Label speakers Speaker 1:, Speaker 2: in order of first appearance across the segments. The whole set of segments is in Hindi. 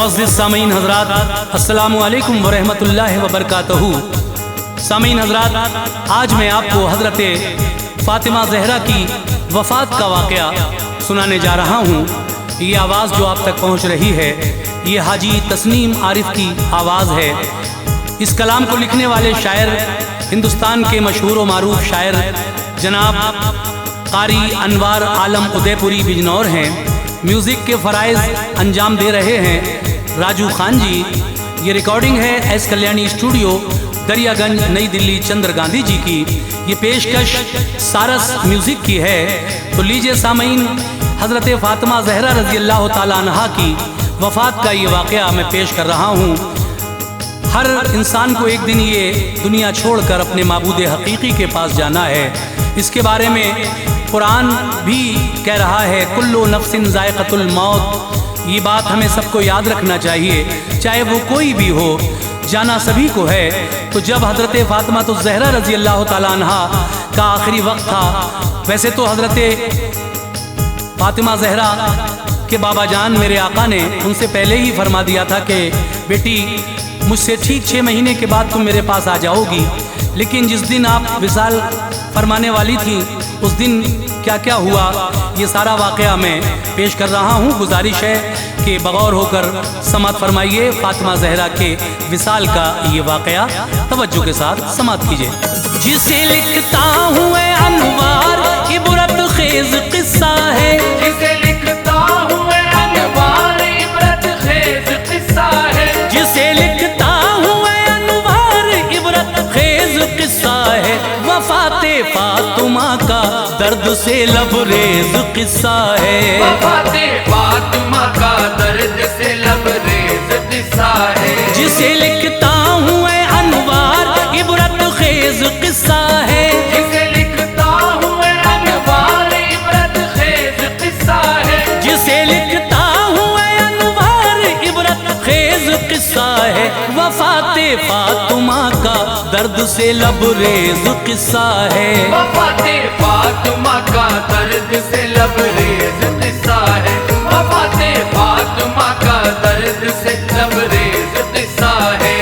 Speaker 1: मुअज़्ज़िज़ सामीन हज़रात, अस्सलामु अलैकुम व रहमतुल्लाहि व बरकातहू। सामीन हज़रात, आज मैं आपको हज़रत फ़ातिमा ज़हरा की वफ़ात का वाक़या सुनाने जा रहा हूँ। ये आवाज़ जो आप तक पहुँच रही है, ये हाजी तस्नीम आरिफ की आवाज़ है। इस कलाम को लिखने वाले शायर हिंदुस्तान के मशहूर व मारूफ शायर जनाब कारी अनवार आलम उदयपुरी बिजनौर हैं। म्यूज़िक के फ़राइज़ अंजाम दे रहे हैं राजू खान जी। ये रिकॉर्डिंग है एस कल्याणी स्टूडियो, दरियागंज, नई दिल्ली, चंद्र गांधी जी की। ये पेशकश सारस म्यूज़िक की है। तो लीजिए सामीन, हज़रत फ़ातिमा ज़हरा रज़ी अल्लाह ताला अन्हा की वफ़ात का ये वाक़या मैं पेश कर रहा हूँ। हर इंसान को एक दिन ये दुनिया छोड़कर अपने माबूद हकीकी के पास जाना है। इसके बारे में कुरान भी कह रहा है, कुल्लु नफ्सिन ज़ायक़तुल मौत। ये बात हमें सबको याद रखना चाहिए, चाहे वो कोई भी हो, जाना सभी को है। तो जब हज़रत फ़ातिमा तो ज़हरा रज़ी अल्लाह ताला अन्हा का आखिरी वक्त था, वैसे तो हज़रत फ़ातिमा ज़हरा के बाबा जान मेरे आका ने उनसे पहले ही फरमा दिया था कि बेटी, मुझसे ठीक 6 महीने के बाद तुम मेरे पास आ जाओगी। लेकिन जिस दिन आप विसाल फरमाने वाली थी, उस दिन क्या क्या हुआ, ये सारा वाक़या मैं पेश कर रहा हूँ। गुजारिश है कि बगौर होकर समात फरमाइए फ़ातिमा ज़हरा के विसाल का ये वाक़या तवज्जो के साथ समात कीजिए। जिसे लिखता हूँ अनवार इबरत खेज़ किस्सा है,
Speaker 2: जिसे लिखता हूँ अनवार इबरत खेज़ किस्सा है,
Speaker 1: जिसे लिखता हूँ अनवार इबरत खेज़ किस्सा है। वफ़ाते फ़ातिमा का दर्द से लबरेज किस्सा है,
Speaker 2: वफ़ाते फ़ातिमा का दर्द से लबरेज किस्सा है।
Speaker 1: जिसे लिखता हूँ अनवार इबरत खेज़ किस्सा है,
Speaker 2: जिसे लिखता हूँ अनवार इबरत खेज़ किस्सा है,
Speaker 1: जिसे लिखता हूँ अनवार इबरत खेज़ किस्सा है। वफ़ाते फ़ातिमा का दर्द से लबरेज किस्सा है,
Speaker 2: वफ़ाते फ़ातिमा का दर्द से लबरेज किस्सा है, वफ़ाते फ़ातिमा का दर्द से लबरेज किस्सा है।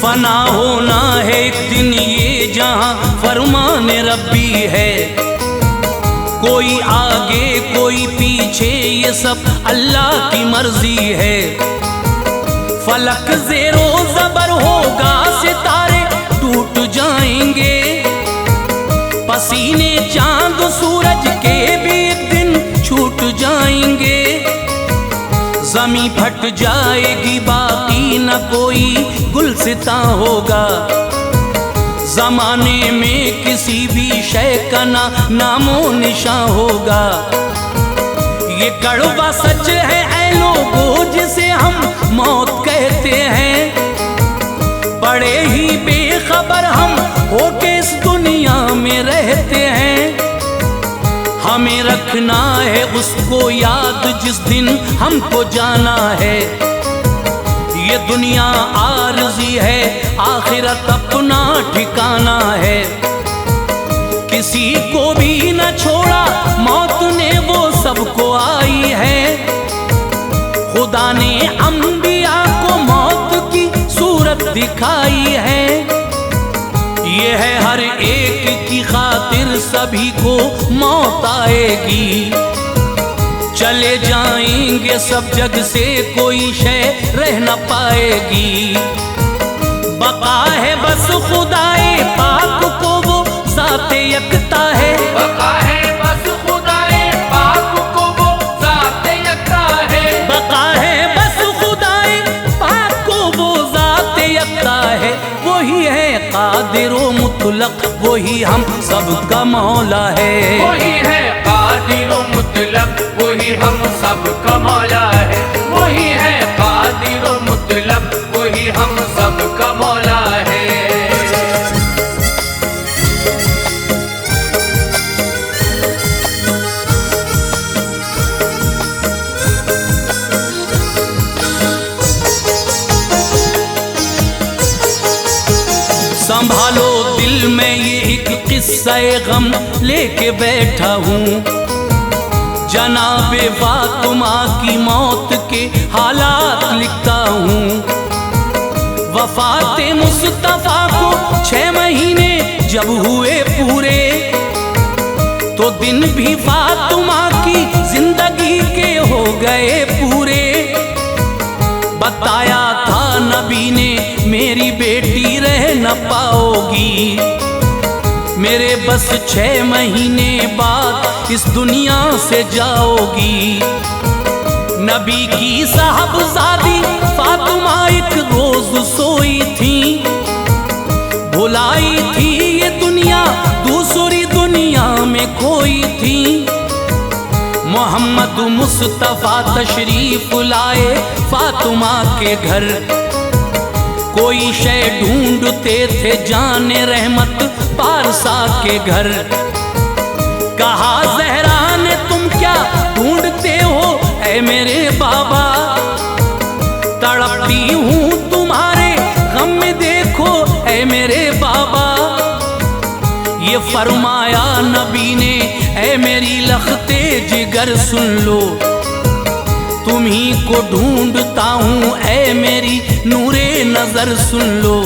Speaker 1: फना होना है एक दिन ये जहां फरमान रब्बी है। कोई आगे कोई पीछे, ये सब अल्लाह की मर्जी है। फलक ज़ेरो ज़बर होगा, सितारे टूट जाएंगे। पसीने चांद सूरज के भी एक दिन छूट जाएंगे। ज़मीं फट जाएगी, बाकी न कोई गुलसिता होगा। ज़माने में किसी भी शय का ना नामो निशां होगा। ये कड़वा सच है ऐ लोगों, जिसे हम मौत कहते हैं। बड़े ही बेखबर हम होके इस दुनिया में रहते हैं। हमें रखना है उसको याद जिस दिन हमको जाना है। ये दुनिया आरज़ी है, आखिरत अपना ठिकाना है। किसी को भी न छोड़ा मौत ने, वो सबको आई है। खुदा ने अंबिया को मौत की सूरत दिखाई है। ये है हर एक की खातिर, सभी को मौत आएगी। चले जाएंगे सब जग से, कोई शय रह न पाएगी। बका है बस खुदाए पाक को, वो ज़ाते यकता है।
Speaker 2: बका है बस खुदाए पाक को, वो ज़ाते यकता है।
Speaker 1: बका है बस खुदाए पाक को, वो ज़ाते यकता है। वही है कादिर व मुतलक, वही हम सबका मौला है।
Speaker 2: वही है कादिर व मुतलक, वही हम सबका मौला है। वही है कादिर व मुतलक, वही हम सबका मौला है।
Speaker 1: संभालो दिल में ये एक किस्सा गम लेके बैठा हूँ। जनाबे फातिमा की मौत के हालात लिखता हूँ। वफाते मुस्तफा को 6 महीने जब हुए पूरे, तो दिन भी फातिमा की जिंदगी के हो गए पूरे। बताया था नबी ने मेरी बेटी रह न पाओगी, मेरे बस 6 महीने बाद इस दुनिया से जाओगी। नबी की साहबजादी फातिमा एक रोज सोई थी, भुलाई थी ये दुनिया दूसरी दुनिया में खोई थी। मोहम्मद मुस्तफा तशरीफ लाए फातिमा के घर, कोई शय ढूंढते थे जाने रहमत पारसा के घर। कहा ज़हरा ने तुम क्या ढूंढते हो ऐ मेरे बाबा, तड़पती हूँ तुम्हारे गम में देखो ऐ मेरे बाबा। ये फरमाया नबी ने ऐ मेरी लखते जिगर सुन लो, तुम्ही को ढूंढता हूँ ऐ मेरी नूरे नजर सुन लो।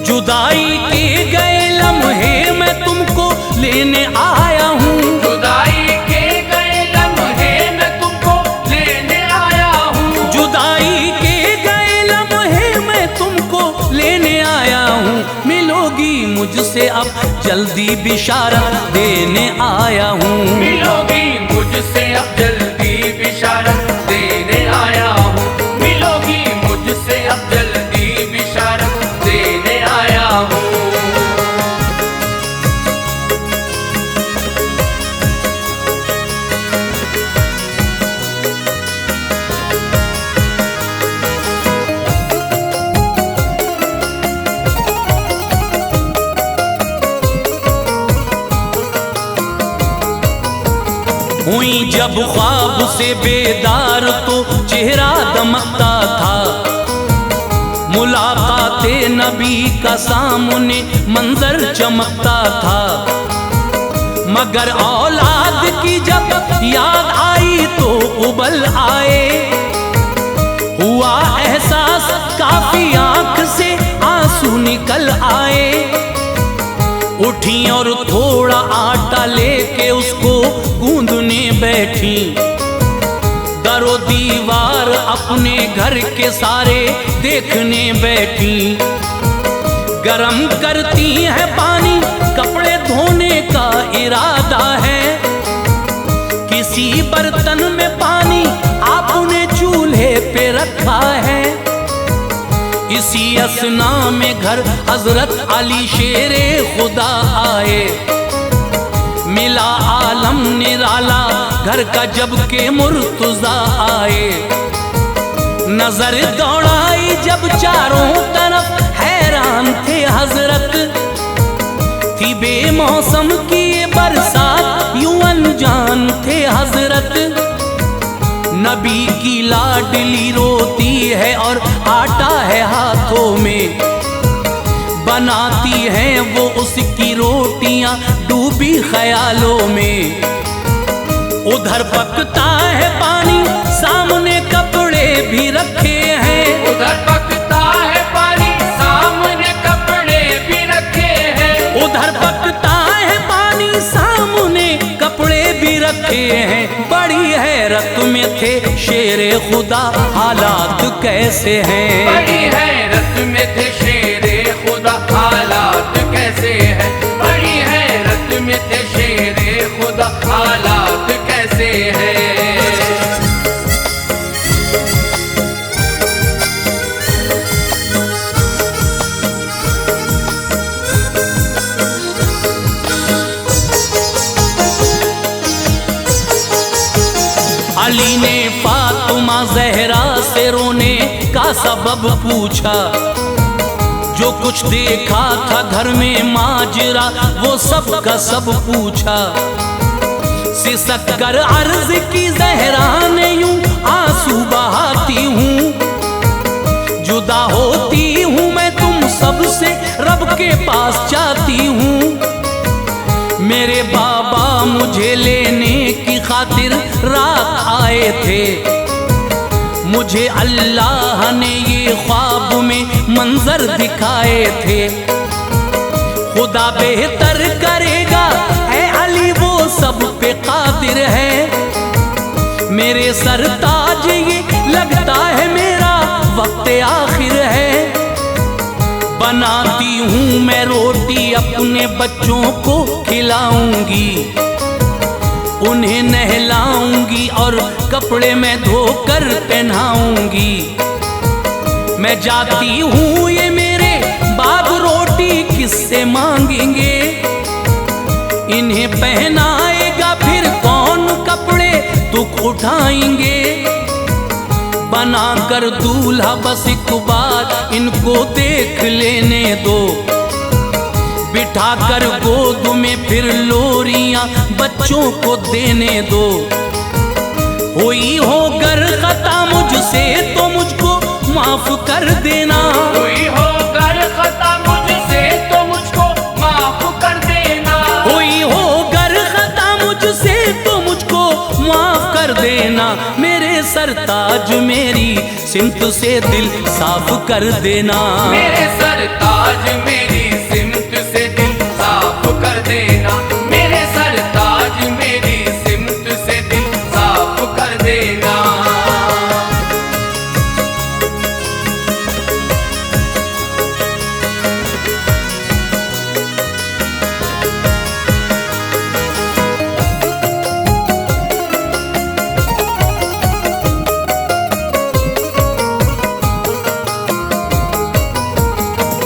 Speaker 1: जुदाई के गए लम्हे मैं तुमको लेने आया हूँ,
Speaker 2: जुदाई के गए लम्हे मैं तुमको लेने आया हूँ,
Speaker 1: जुदाई के गए लम्हे मैं तुमको लेने आया हूँ। मिलोगी मुझसे अब जल्दी बिशारत देने आया हूँ,
Speaker 2: मिलोगी मुझसे अब जल्दी बिशारत देने आया हूँ, मिलोगी मुझसे अब जल्दी बिशारत देने आया हूँ।
Speaker 1: हुई जब ख्वाब से बेदार तो चेहरा दमकता था, मुलाकाते नबी का सामने मंजर चमकता था। मगर औलाद की जब याद आई तो उबल आए, हुआ एहसास काफी आंख से आंसू निकल आए। उठी और थोड़ा आटा लेके उसको गूंदने बैठी, दरो दीवार अपने घर के सारे देखने बैठी। गरम करती है पानी कपड़े धोने का इरादा है, किसी बर्तन में पानी आपने चूल्हे पे रखा है। इसी असना में घर हजरत अली शेरे खुदा आए, मिला आलम निराला घर का जब के मुर्तजा आए। नजर दौड़ाई जब चारों तरफ हैरान थे हजरत, थी बेमौसम की ये बरसात यूं अनजान थे हजरत। नबी की लाडली रोती है और आटा है हाथों में, बनाती हैं वो उसकी रोटियां डूबी ख्यालों में। उधर पकता है पानी सामने कपड़े भी रखे हैं,
Speaker 2: उधर पकता है पानी सामने कपड़े भी रखे हैं,
Speaker 1: उधर पकता है पानी सामने कपड़े भी रखे हैं। बड़ी हैरत में थे शेरे खुदा हालात कैसे हैं,
Speaker 2: बड़ी हैरत में थे शेरे खुदा हालात कैसे हैं, बड़ी हैरत में थे शेरे खुदा हालात कैसे हैं।
Speaker 1: अली ने फातिमा ज़हरा से रोने का सबब पूछा, जो कुछ देखा था घर में माजरा वो सब का सब पूछा। सिसक कर अर्ज की ज़हरा ने यूं आंसू बहाती हूँ, जुदा होती हूँ मैं तुम सबसे के पास जाती हूँ। मेरे बाबा मुझे लेने की खातिर रात आए थे। मुझे अल्लाह ने ये ख्वाब में मंजर दिखाए थे। खुदा बेहतर करेगा ऐ अली, वो सब पे कादिर है। मेरे सरताज ये लगता है मेरा वक्त आखिर है। बनाती हूँ मैं रोटी अपने बच्चों को खिलाऊंगी, उन्हें नहलाऊंगी और कपड़े मैं धोकर पहनाऊंगी। मैं जाती हूँ ये मेरे बाप रोटी किससे मांगेंगे, इन्हें पहनाएगा फिर कौन कपड़े दुख उठाएंगे। बनाकर दूल्हा बस एक बार इनको देख लेने दो, बिठाकर गोद में फिर लोरियां बच्चों को देने दो। हुई हो गर खता मुझसे तो मुझको माफ कर देना,
Speaker 2: हुई हो गर खता मुझसे तो मुझको माफ कर देना,
Speaker 1: हुई हो गर खता मुझसे तो मुझको माफ कर देना। मेरे सरताज मेरी सिमत से दिल साफ कर देना,
Speaker 2: मेरे सरताज मेरी सिमत से दिल साफ कर देना, मेरे सरताज मेरी सिमत से दिल साफ कर देना।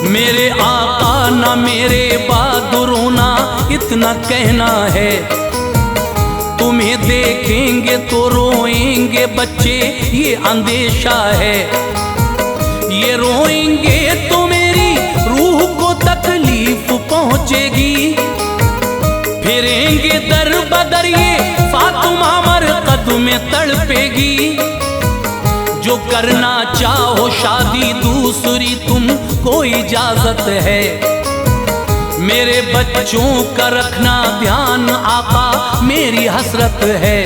Speaker 1: मेरे आका ना मेरे बहादुरों ना इतना कहना है। तुम्हें देखेंगे तो रोएंगे बच्चे ये अंदेशा है। ये रोएंगे तो मेरी रूह को तकलीफ पहुंचेगी। फिरेंगे दर बदर ये फातिमा मरकद में तड़पेगी। जो करना चाहो शादी दूसरी तुमको इजाजत है। मेरे बच्चों का रखना ध्यान आका मेरी हसरत है।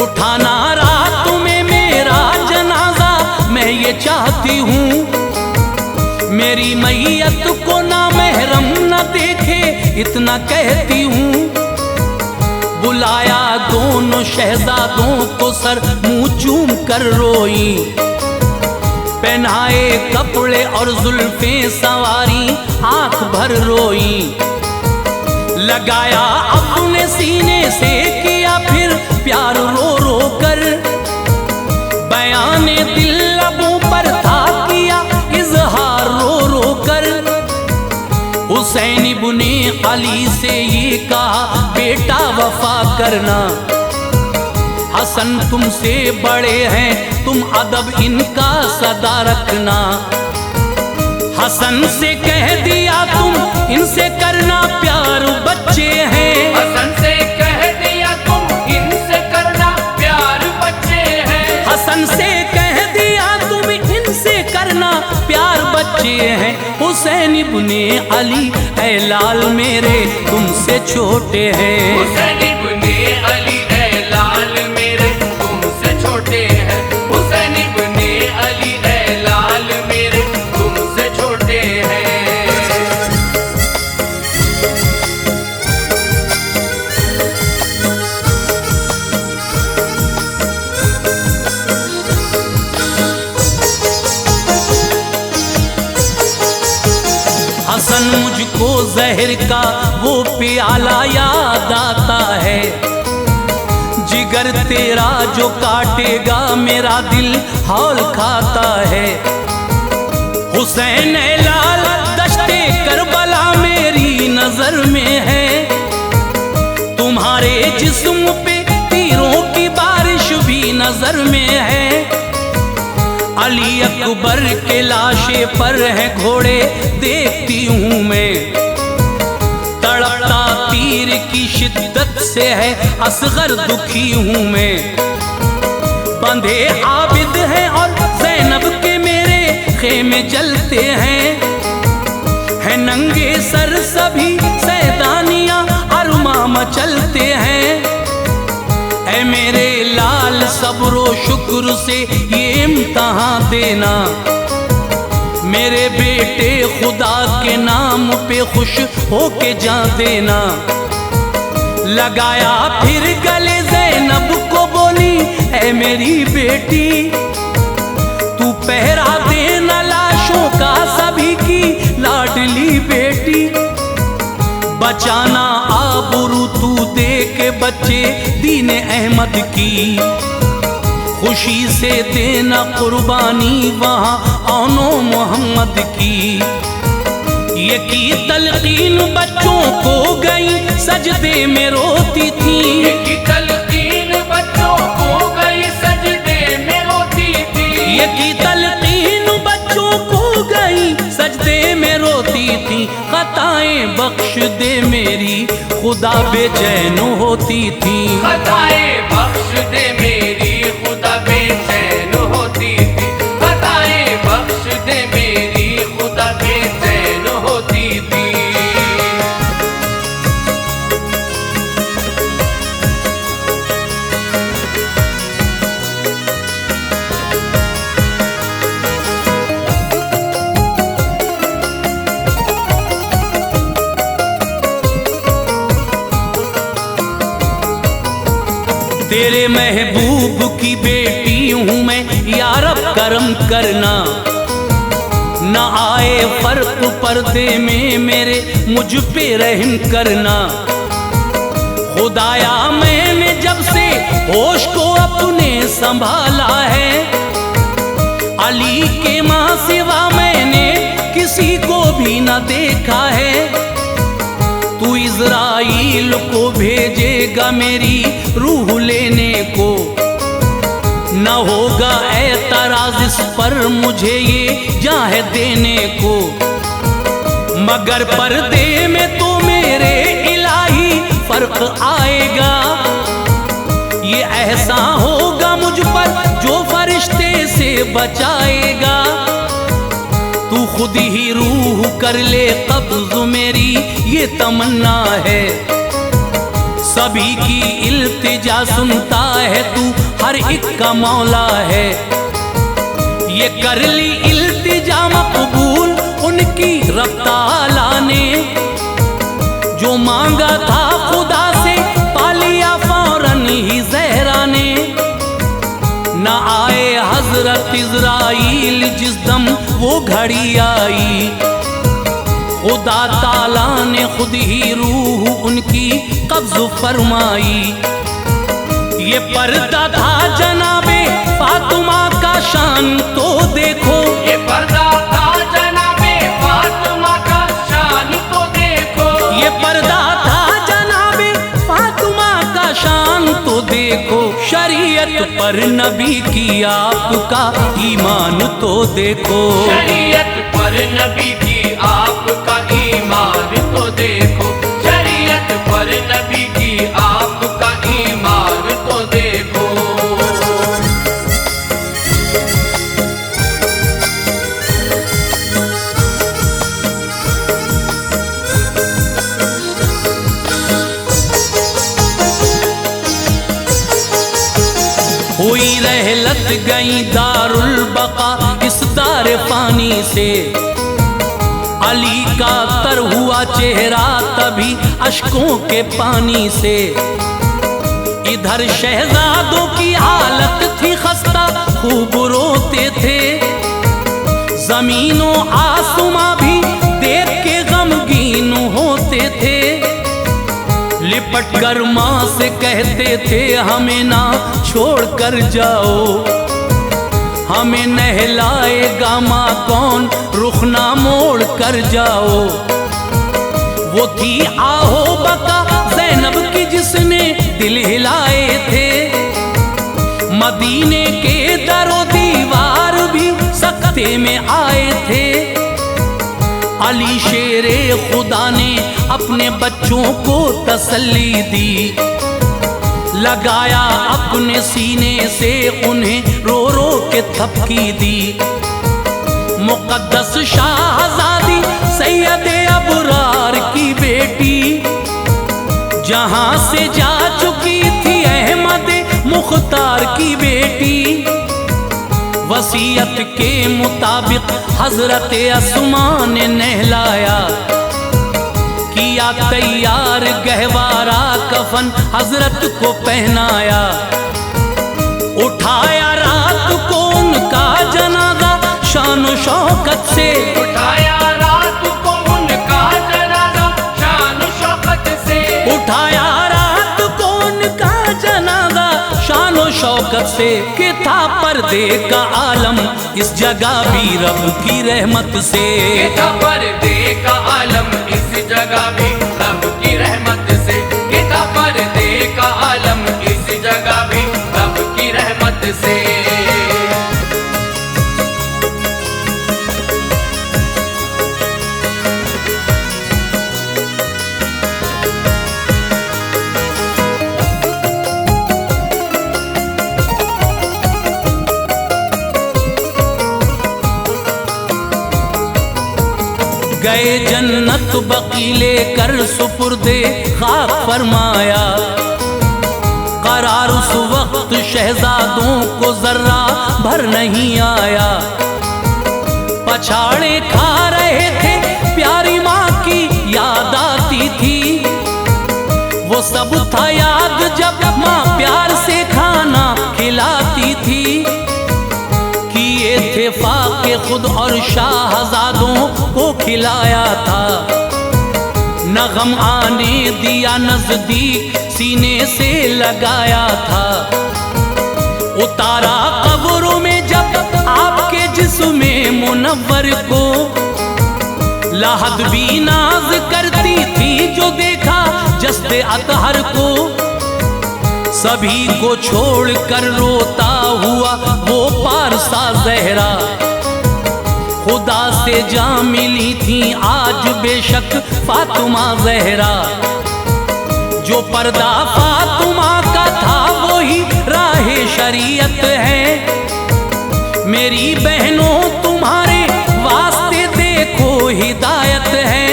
Speaker 1: उठाना रात में मेरा जनाजा मैं ये चाहती हूँ। मेरी मैयत को ना महरम न देखे इतना कहती हूँ। बुलाया दोनों शहजादों को सर मुंह चूम कर रोई। पहनाए कपड़े और जुल्फें सवारी आंख भर रोई। लगाया अपने सीने से किया फिर प्यार रो रो कर। बयाने दिल लबों पर था किया इजहार रो रो कर। हुसैन इब्ने अली से ये कहा बेटा वफा करना। हसन तुमसे बड़े हैं तुम अदब इनका सदा रखना। हसन से कह दिया तुम इनसे करना प्यार बच्चे हैं।
Speaker 2: हसन से कह दिया तुम इनसे करना प्यार बच्चे हैं।
Speaker 1: हसन से कह दिया तुम इनसे करना प्यार बच्चे हैं। हुसैन इब्ने अली ऐ लाल मेरे तुमसे छोटे हैं।
Speaker 2: हुसैन इब्ने अली ऐ लाल मेरे तुमसे छोटे हैं। हुसैन इब्ने अली ऐ लाल मेरे तुमसे छोटे हैं।
Speaker 1: हसन मुझको जहर का वो प्याला याद आता है। जिगर तेरा जो काटेगा मेरा दिल हौल खाता है। हुसैन ऐ लाल दश्ते करबला मेरी नजर में है। तुम्हारे जिस्म पे तीरों की बारिश भी नजर में है। अली अकबर के लाशे पर है घोड़े देखती हूँ मैं। तड़पता तीर की शिद्दत से है असगर दुखी हूँ मैं। बंधे आबिद हैं और ज़ैनब के मेरे खेमे जलते हैं। नंगे सर सभी सैतानियां अरमा मचलते हैं। ऐ मेरे लाल सब्रो शुक्र से ये इम्तहान देना, मेरे बेटे खुदा के नाम पे खुश होके जा देना। लगाया फिर गले ज़ैनब को बोली, ऐ मेरी बेटी तू पहरा देना लाशों का सभी की लाडली बेटी। बचाना आबरू तू दे के बच्चे दीन अहमद की, खुशी से देना कुर्बानी वहाँ औनो मोहम्मद की। ये की तलकीन बच्चों को गई सजदे में रोती थी,
Speaker 2: ये की तलकीन बच्चों को गई सजदे में रोती थी।
Speaker 1: ये की तलकीन बच्चों को गई सजदे में रोती थी। खताएं बख्श दे मेरी खुदा बेचैन होती थी,
Speaker 2: खताएं बख्श दे मेरी खुदा बेचैन होती थी। खताएं बख्श दे मेरी खुदा बेचैन होती थी।
Speaker 1: तेरे महबूब की बेटी हूँ मैं, या रब करम करना। न आए फर्क पर्दे में मेरे मुझ पे रहम करना। खुदाया मैंने जब से होश को अपने संभाला है, अली के माँ सिवा मैंने किसी को भी न देखा है। तू इज़राइल को भेजेगा मेरी रूह लेने को, न होगा एतराज़ इस पर मुझे ये जाह देने को। मगर पर्दे में तो मेरे इलाही फर्क आएगा, ये ऐसा होगा मुझ पर जो फरिश्ते से बचाएगा। तू खुद ही रूह कर ले कब्ज़ मेरी ये तमन्ना है, सभी की इल्तिजा सुनता है तू हर एक का मौला है। ये कर ली इल्तिजा मकबूल उनकी रब ताला ने, जो मांगा था खुदा से पा लिया फौरन ही ज़हरा ने। न आए हजरत इज़राइल जिस दम वो घड़ी आई, खुदा ताला ने खुद ही रूह उनकी कब्ज़ फरमाई। ये पर्दा था जनाबे फातिमा का शान तो देखो,
Speaker 2: ये पर्दा था जनाबे फातिमा का शान तो देखो।
Speaker 1: ये पर्दा था जनाबे फातिमा का शान तो देखो। शरीयत पर नबी की आपका ईमान तो देखो,
Speaker 2: शरीयत पर नबी की आपका ईमान तो देखो। शरीयत पर नबी की आपका ईमान तो देखो।
Speaker 1: हुई रहलत गई दारुल बका इस दार फानी से, अली का तर हुआ चेहरा तभी अश्कों के पानी से। इधर शहजादों की हालत थी खस्ता खूब रोते थे, जमीनों आसमां भी देख के गमगीन होते थे। लिपट कर माँ से कहते थे हमें ना छोड़ कर जाओ, हमें नहलाएगा माँ कौन रुख ना मोड़ कर जाओ। वो थी आहो बका ज़ैनब की जिसने दिल हिलाए थे, मदीने के दरो दीवार भी सकते में आए थे। अली शेरे खुदा ने अपने बच्चों को तसल्ली दी, लगाया अपने सीने से उन्हें रो रो के थपकी दी। मुक़द्दस शाहज़ादी सैयदे अबू से जा चुकी थी अहमद मुख्तार की बेटी। वसीयत के मुताबिक हजरत अस्मा ने नहलाया, किया तैयार गहवारा कफन हजरत को पहनाया। उठाया रात को उनका जनाजा शान शौकत से,
Speaker 2: उठाया रात को उनका जनाजा शान शौकत से,
Speaker 1: उठाया रात को उनका जनाजा शान शौकत से। कि था पर्दे का आलम इस जगह भी रब की रहमत से,
Speaker 2: कि था पर्दे का आलम इस जगह भी रब की रहमत से, कि था पर्दे का आलम इस जगह भी रब की रहमत से।
Speaker 1: गए जन्नत बकीले कर सुपुर्दे खाक फरमाया। करार उस वक्त शहजादों को जर्रा भर नहीं आया। पछाड़े खा रहे थे प्यारी माँ की याद आती थी। वो सब था याद जब माँ प्यार से खाना खिलाती थी। किए थे फाके खुद और शाहजादों को खिलाया था। न गम आने दिया नजदीक सीने से लगाया था। उतारा कब्रों में जब आपके जिस्म मुनव्वर को। लाहद भी नाज करती थी जो देखा जस्ते अतहर को। सभी को छोड़ कर रोता हुआ वो पारसा ज़हरा। खुदा से जा मिली थी आज बेशक फातिमा ज़हरा। जो पर्दा फातिमा का था वो ही राहे शरीयत है। मेरी बहनों तुम्हारे वास्ते देखो हिदायत है।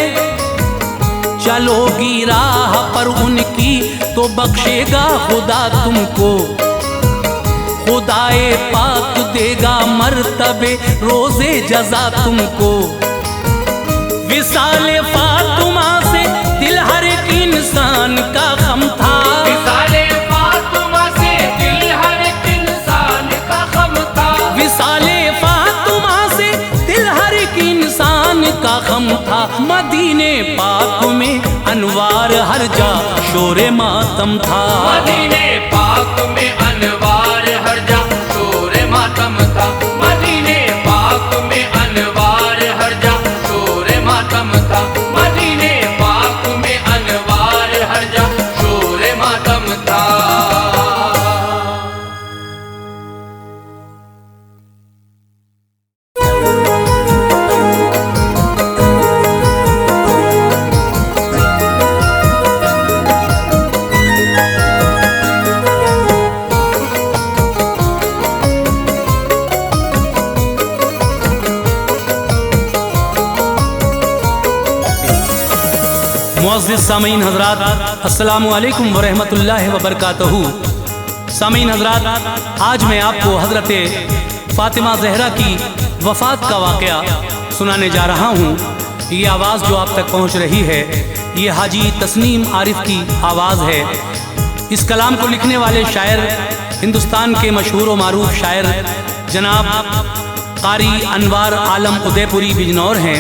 Speaker 1: चलोगी राह पर उनकी तो बख्शेगा खुदा तुमको। खुदाए पाक देगा मर्तबे रोजे जजा तुमको। विसाले फातिमा से दिल हर एक इंसान का गम था।
Speaker 2: विसाले फातिमा से दिल हर एक इंसान का गम था।
Speaker 1: विसाले फातिमा से दिल हर एक इंसान का गम था। मदीने पाक में अनवार हर जा शोरे मातम था।
Speaker 2: मदीने पाक में अनवार हर जा शोरे मातम था। मदीने पाक में अनवार हर जा शोरे मातम था। मदीने पाक में अनवार हर जा शोरे मातम था।
Speaker 1: मुअज़्ज़िज़ सामीन हज़रात, अस्सलामु अलैकुम व रहमतुल्लाहि व बरकातहू। सामीन हज़रात, आज मैं आपको हज़रत फ़ातिमा ज़हरा की वफ़ात का वाक़या सुनाने जा रहा हूँ। ये आवाज़ जो आप तक पहुँच रही है ये हाजी तस्नीम आरिफ की आवाज़ है। इस कलाम को लिखने वाले शायर हिंदुस्तान के मशहूर व मारूफ शायर जनाब कारी अनवार आलम उदयपुरी बिजनौर हैं।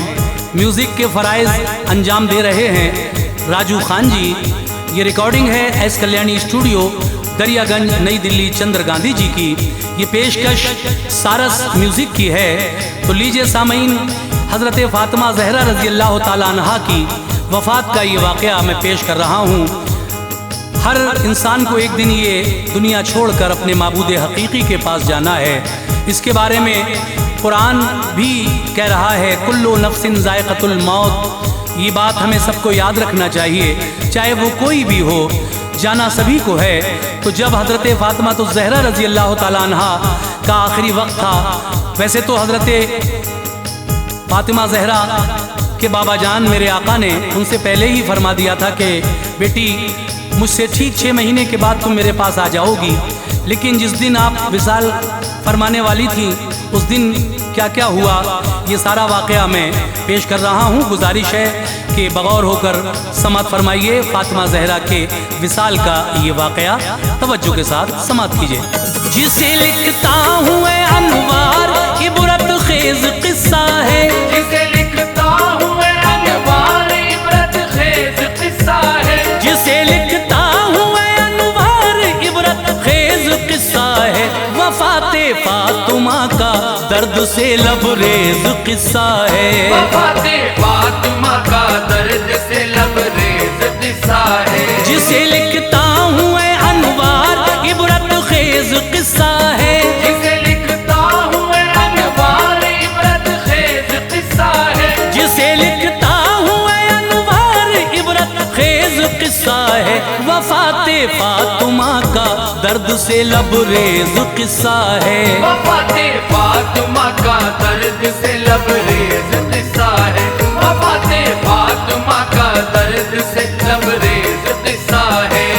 Speaker 1: म्यूज़िक के फ़राइज़ अंजाम दे रहे हैं राजू खान जी। ये रिकॉर्डिंग है एस कल्याणी स्टूडियो दरियागंज नई दिल्ली चंद्र गांधी जी की। ये पेशकश सारस म्यूज़िक की है। तो लीजिए सामीन, हज़रत फ़ातिमा ज़हरा रज़ी अल्लाह ताला अन्हा की वफ़ात का ये वाक़या मैं पेश कर रहा हूँ। हर इंसान को एक दिन ये दुनिया छोड़कर अपने माबूद हकीकी के पास जाना है। इसके बारे में कुरान भी कह रहा है कुल्लु नफ्सिन ज़ायक़तुल मौत। ये बात हमें सबको याद रखना चाहिए, चाहे वो कोई भी हो, जाना सभी को है। तो जब हज़रत फ़ातिमा तो ज़हरा रज़ी अल्लाह ताला अन्हा का आखिरी वक्त था। वैसे तो हज़रत फ़ातिमा ज़हरा के बाबा जान मेरे आका ने उनसे पहले ही फरमा दिया था कि बेटी मुझसे ठीक 6 महीने के बाद तुम मेरे पास आ जाओगी। लेकिन जिस दिन आप विसाल फरमाने वाली थी उस दिन क्या क्या हुआ, ये सारा वाक़या मैं पेश कर रहा हूँ। गुजारिश है कि बगौर होकर समात फरमाइए फातिमा ज़हरा के विसाल का ये वाक़या तवज्जो के साथ समात कीजिए। जिसे लिखता हूँ अनवार इबरत खेज किस्सा है,
Speaker 2: जिसे लिखता हूँ अनवार इबरत खेज किस्सा है,
Speaker 1: जिसे लिखता हूँ अनवार इबरत खेज किस्सा है। वफाते फातिमा का दर्द से लबरेज किस्सा है,
Speaker 2: वफाते फातिमा का दर्द से लबरेज किस्सा है।
Speaker 1: जिसे लिखता हूँ अनवार इबरत खेज किस्सा है,
Speaker 2: जिसे लिखता हूँ अनवार इबरत खेज किस्सा है,
Speaker 1: जिसे लिखता हूँ अनवार इबरत खेज किस्सा है। वफाते फातिमा का दर्द से लबरेज किस्सा है,
Speaker 2: वफाते फातिमा का दर्द से लबरेज किस्सा है, वफाते फातिमा का दर्द से लबरेज किस्सा है।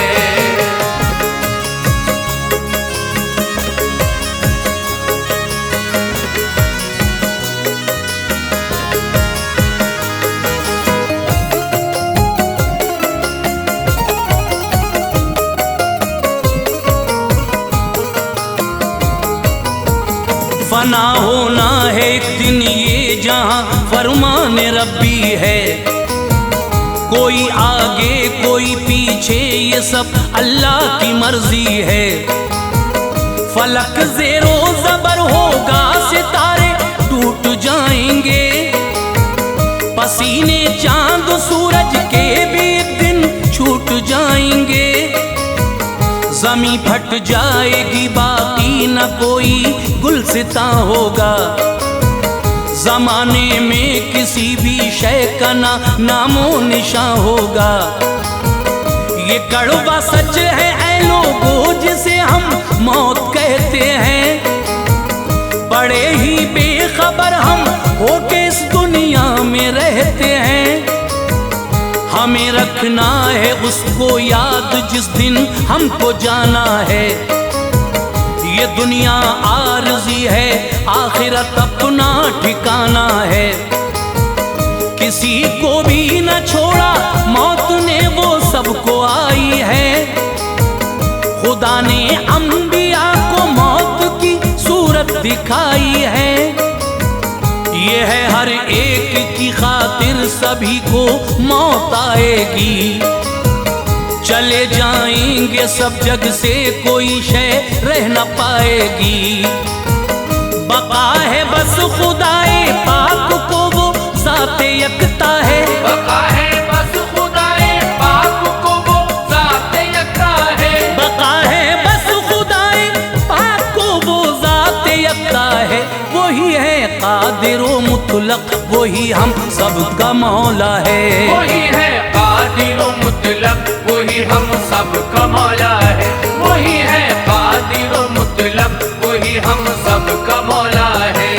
Speaker 1: फना होना है एक दिन ये जहां फरमान रब्बी है। कोई आगे कोई पीछे ये सब अल्लाह की मर्जी है। फलक ज़ेरो ज़बर होगा, सितारे टूट जाएंगे, पसीने चांद सूरज के भी एक दिन छूट जाएंगे। ज़मीं फट जाएगी बाकी न कोई गुलसिता होगा, ज़माने में किसी भी शय का ना नामो निशां होगा। ये कड़वा सच है ऐ लोगों जिसे हम मौत कहते हैं। बड़े ही बेखबर हम होके इस दुनिया में रहते हैं। हमें रखना है उसको याद जिस दिन हमको जाना है। ये दुनिया आरज़ी है, आखिरत अपना ठिकाना है। किसी को भी न छोड़ा मौत ने, वो सबको आई है। खुदा ने अंबिया को मौत की सूरत दिखाई है। ये है हर एक की खातिर सभी को मौत आएगी। चले जाएंगे सब जग से, कोई शय रह न पाएगी। बका है बस खुदाए पाक को, वो ज़ाते यकता है।
Speaker 2: बका है बस खुदाए पाक को, वो ज़ाते यकता है।
Speaker 1: बका है बस खुदाए पाक को, वो ज़ाते यकता है। वही है कादिर व मुतलक, वही हम सबका मौला है।
Speaker 2: वही है कादिर व मुतलक, वही हम सबका मौला है। वही है कादिर व मुतलक, वही हम सबका मौला है।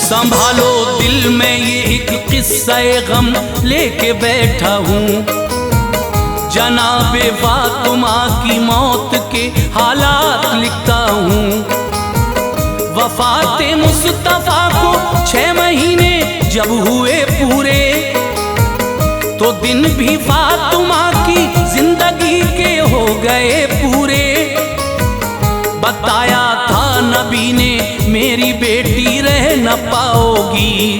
Speaker 1: संभालो दिल में ये एक किस्सा गम लेके बैठा हूँ। जनाबे फातिमा की मौत के हालात लिखता हूँ। वफाते मुस्तफा को 6 महीने जब हुए पूरे, तो दिन भी फातिमा की जिंदगी के हो गए पूरे। बताया था नबी ने मेरी बेटी रह न पाओगी,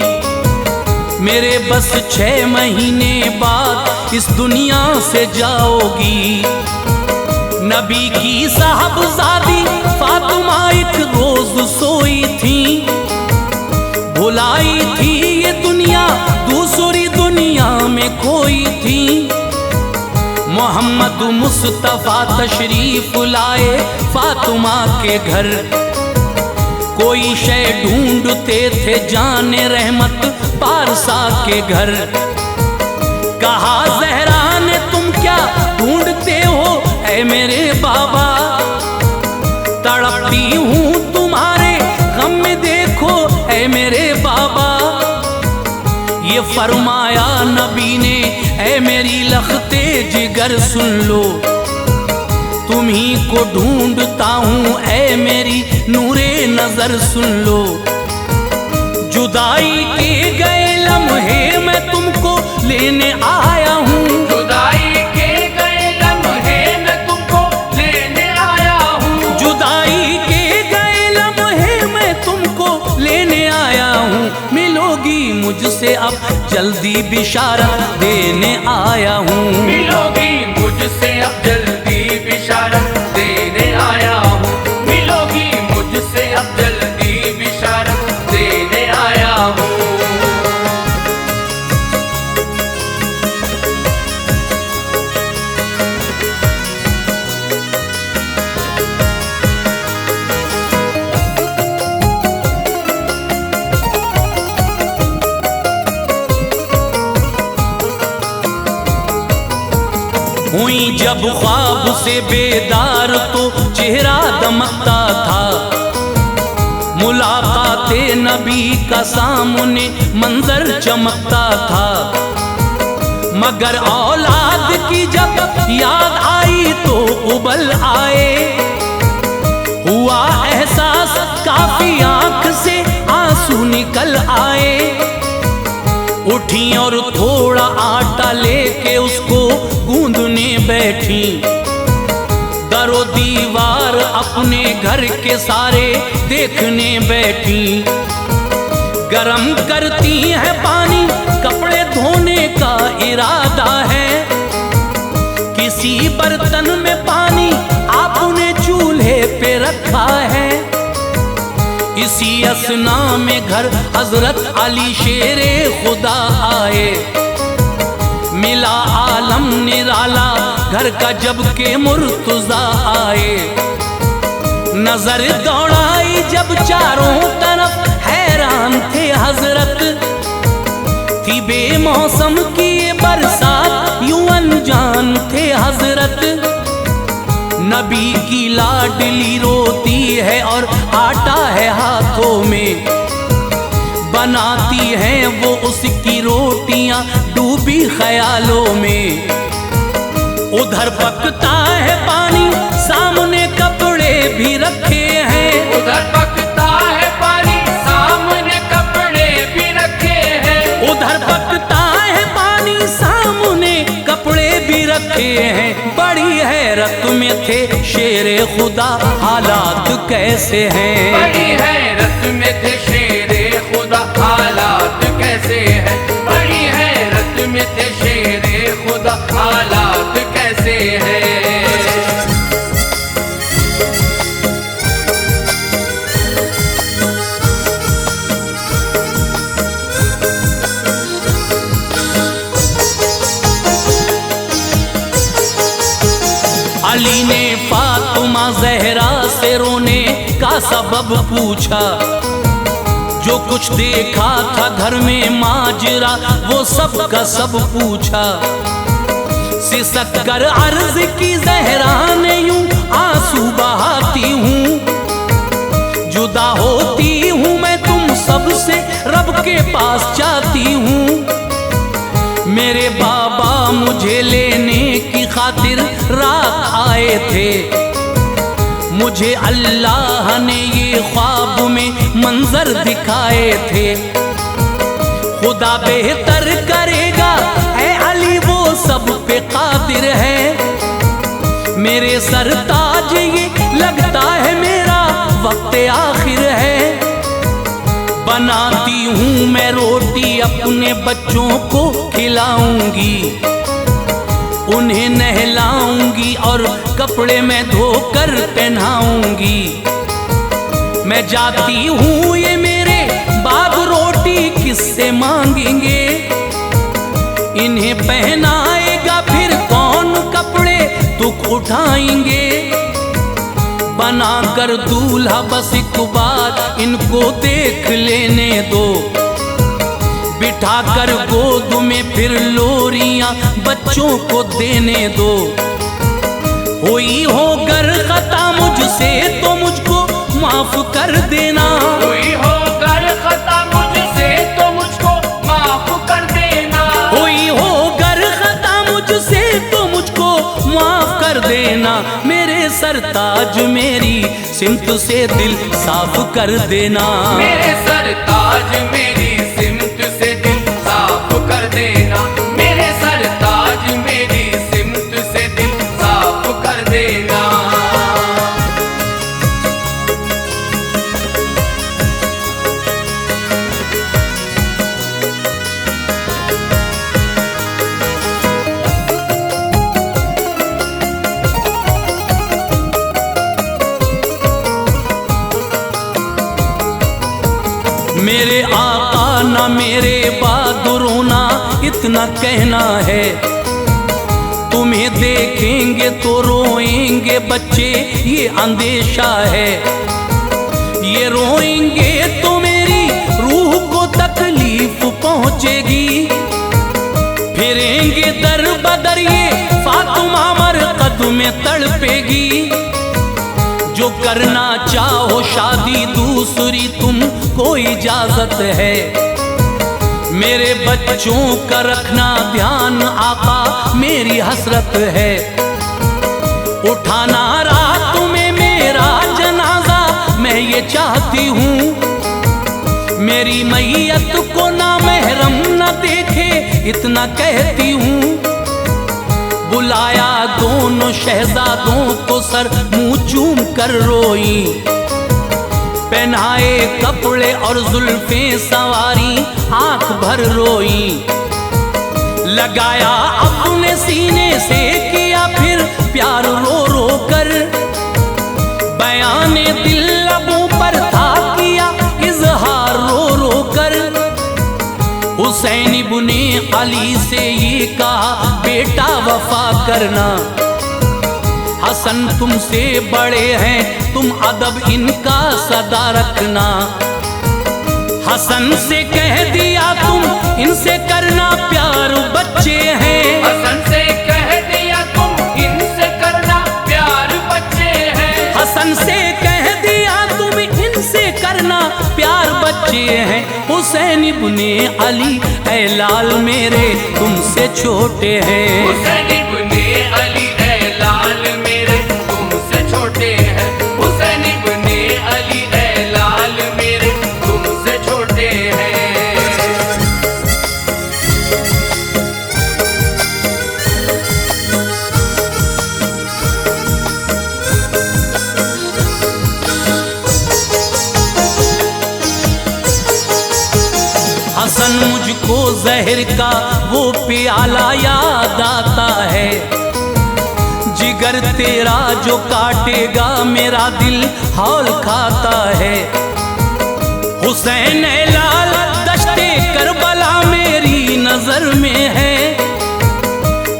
Speaker 1: मेरे बस 6 महीने बाद इस दुनिया से जाओगी। नबी की साहबजादी फातिमा एक रोज सोई थी, भुलाई थी ये दुनिया दूसरी दुनिया में खोई थी। मोहम्मद मुस्तफा तशरीफ लाए फातिमा के घर, कोई शय ढूंढते थे जाने रहमत पारसा के घर। कहा ज़हरा ने तुम क्या ढूंढते हो मेरे बाबा, तड़पती हूँ तुम्हारे गम में देखो ऐ मेरे बाबा। ये फरमाया नबी ने ऐ मेरी लखते जिगर सुन लो, तुम्ही को ढूंढता हूँ ऐ मेरी नूरे नजर सुन लो। जुदाई के गए लम्हे मैं तुमको लेने आया हूँ,
Speaker 2: जुदाई के गए लम्हे मैं तुमको लेने आया हूँ,
Speaker 1: जुदाई के गए लम्हे मैं तुमको लेने आया हूँ। मिलोगी मुझसे अब जल्दी बिशारत देने आया हूँ,
Speaker 2: मिलोगी मुझसे अब जल्दी बिशारत देने आया हूँ, मिलोगी मुझसे अब जल्दी बिशारत देने आया हूँ।
Speaker 1: हुई जब ख्वाब से बेदार तो चेहरा दमकता था, मुलाकाते नबी का सामने मंजर चमकता था। मगर औलाद की जब याद आई तो उबल आए, हुआ एहसास काफी आंख से आंसू निकल आए। उठी और थोड़ा आटा लेके उसको गूंदने बैठी, दरो दीवार अपने घर के सारे देखने बैठी। गरम करती है पानी कपड़े धोने का इरादा है, किसी बर्तन में पानी आपने चूल्हे पे रखा है। इसी असना में घर हजरत अली शेरे खुदा आए, मिला आलम निराला घर का जब के मुर्तजा आए। नजर दौड़ाई जब चारों तरफ हैरान थे हजरत, थी बेमौसम की ये बरसात यूं अनजान थे हजरत। नबी की लाडली रोती है और आटा है हाथों में, बनाती हैं वो उसकी रोटियां डूबी ख्यालों में। उधर पकता है पानी सामने कपड़े भी रखे हैं,
Speaker 2: उधर पकता है पानी सामने कपड़े भी रखे हैं,
Speaker 1: उधर पकता है पानी सामने कपड़े भी रखे हैं। बड़ी हैरत में थे शेरे खुदा हालात कैसे हैं,
Speaker 2: बड़ी हैरत में थे शेरे खुदा हालात कैसे हैं, बड़ी हैरत में थे शेरे खुदा हालात कैसे हैं।
Speaker 1: अली ने फातिमा ज़हरा से रोने का सबब पूछा, जो कुछ देखा था घर में माजरा वो सब का सब पूछा। सिसक कर अर्ज की ज़हरा ने यूं आंसू बहाती हूँ, जुदा होती हूँ मैं तुम सबसे रब के पास जाती हूँ। मेरे बाबा मुझे लेने की खातिर रात आए थे, मुझे अल्लाह ने ये ख्वाब में मंजर दिखाए थे। खुदा बेहतर करेगा ऐ अली वो सब पे कादिर है, मेरे सरताज ये लगता है मेरा वक्त आखिर है। बनाती हूँ मैं रोटी अपने बच्चों को खिलाऊंगी, उन्हें नहलाऊंगी और कपड़े में धोकर पहनाऊंगी। मैं जाती हूँ ये मेरे बाप रोटी किससे मांगेंगे, इन्हें पहनाएगा फिर कौन कपड़े दुख उठाएंगे। बनाकर दूल्हा बस एक बार इनको देख लेने दो, बिठाकर गोद में फिर लोरियां बच्चों को देने दो। हुई हो गर खता मुझसे तो मुझको माफ कर देना।
Speaker 2: हुई हो गर खता मुझसे तो मुझको माफ कर देना।
Speaker 1: हुई हो गर खता मुझसे तो मुझको माफ कर देना। मेरे सरताज मेरी सिमत से दिल साफ कर देना।
Speaker 2: मेरे सरताज मेरी सिमत से दिल साफ कर देना। मेरे सरताज मेरी सिमत से दिल साफ कर देना।
Speaker 1: मेरे आका ना मेरे बहादुरों ना इतना कहना है। तुम्हें देखेंगे तो रोएंगे बच्चे ये अंदेशा है। ये रोएंगे तो मेरी रूह को तकलीफ पहुंचेगी। फिरेंगे दर बदर ये फातिमा मरकद में तड़पेगी। जो करना चाहो शादी दूसरी तुमको इजाजत है। मेरे बच्चों का रखना ध्यान आका मेरी हसरत है। उठाना रात में मेरा जनाजा मैं ये चाहती हूँ। मेरी मैयत को ना महरम न देखे इतना कहती हूँ। बुलाया दोनों शहजादों को सर मुंह चूम कर रोई। पहनाए कपड़े और जुल्फे सवारी आंख भर रोई। लगाया अपने सीने से किया फिर प्यार रो रो कर। बयाने दिल लबों पर था किया इजहार रो रो कर। हुसैन इब्ने अली से ये कहा बेटा वफा करना। हसन तुमसे बड़े हैं तुम अदब इनका सदा रखना। हसन से कह दिया तुम इनसे करना प्यार बच्चे हैं।
Speaker 2: हसन से कह दिया तुम इनसे करना प्यार बच्चे हैं।
Speaker 1: हसन से कह दिया तुम इनसे करना प्यार बच्चे हैं। हुसैन इब्ने अली ऐ लाल मेरे तुमसे छोटे हैं।
Speaker 2: हुसैन इब्ने अली ऐ लाल मेरे तुमसे छोटे हैं। हुसैन इब्ने अली ऐ लाल मेरे तुमसे छोटे हैं।
Speaker 1: हसन मुझको जहर का वो प्याला याद आता है। जिगर तेरा जो काटेगा मेरा दिल हौल खाता है। हुसैन ए लाल दश्ते करबला मेरी नजर में है।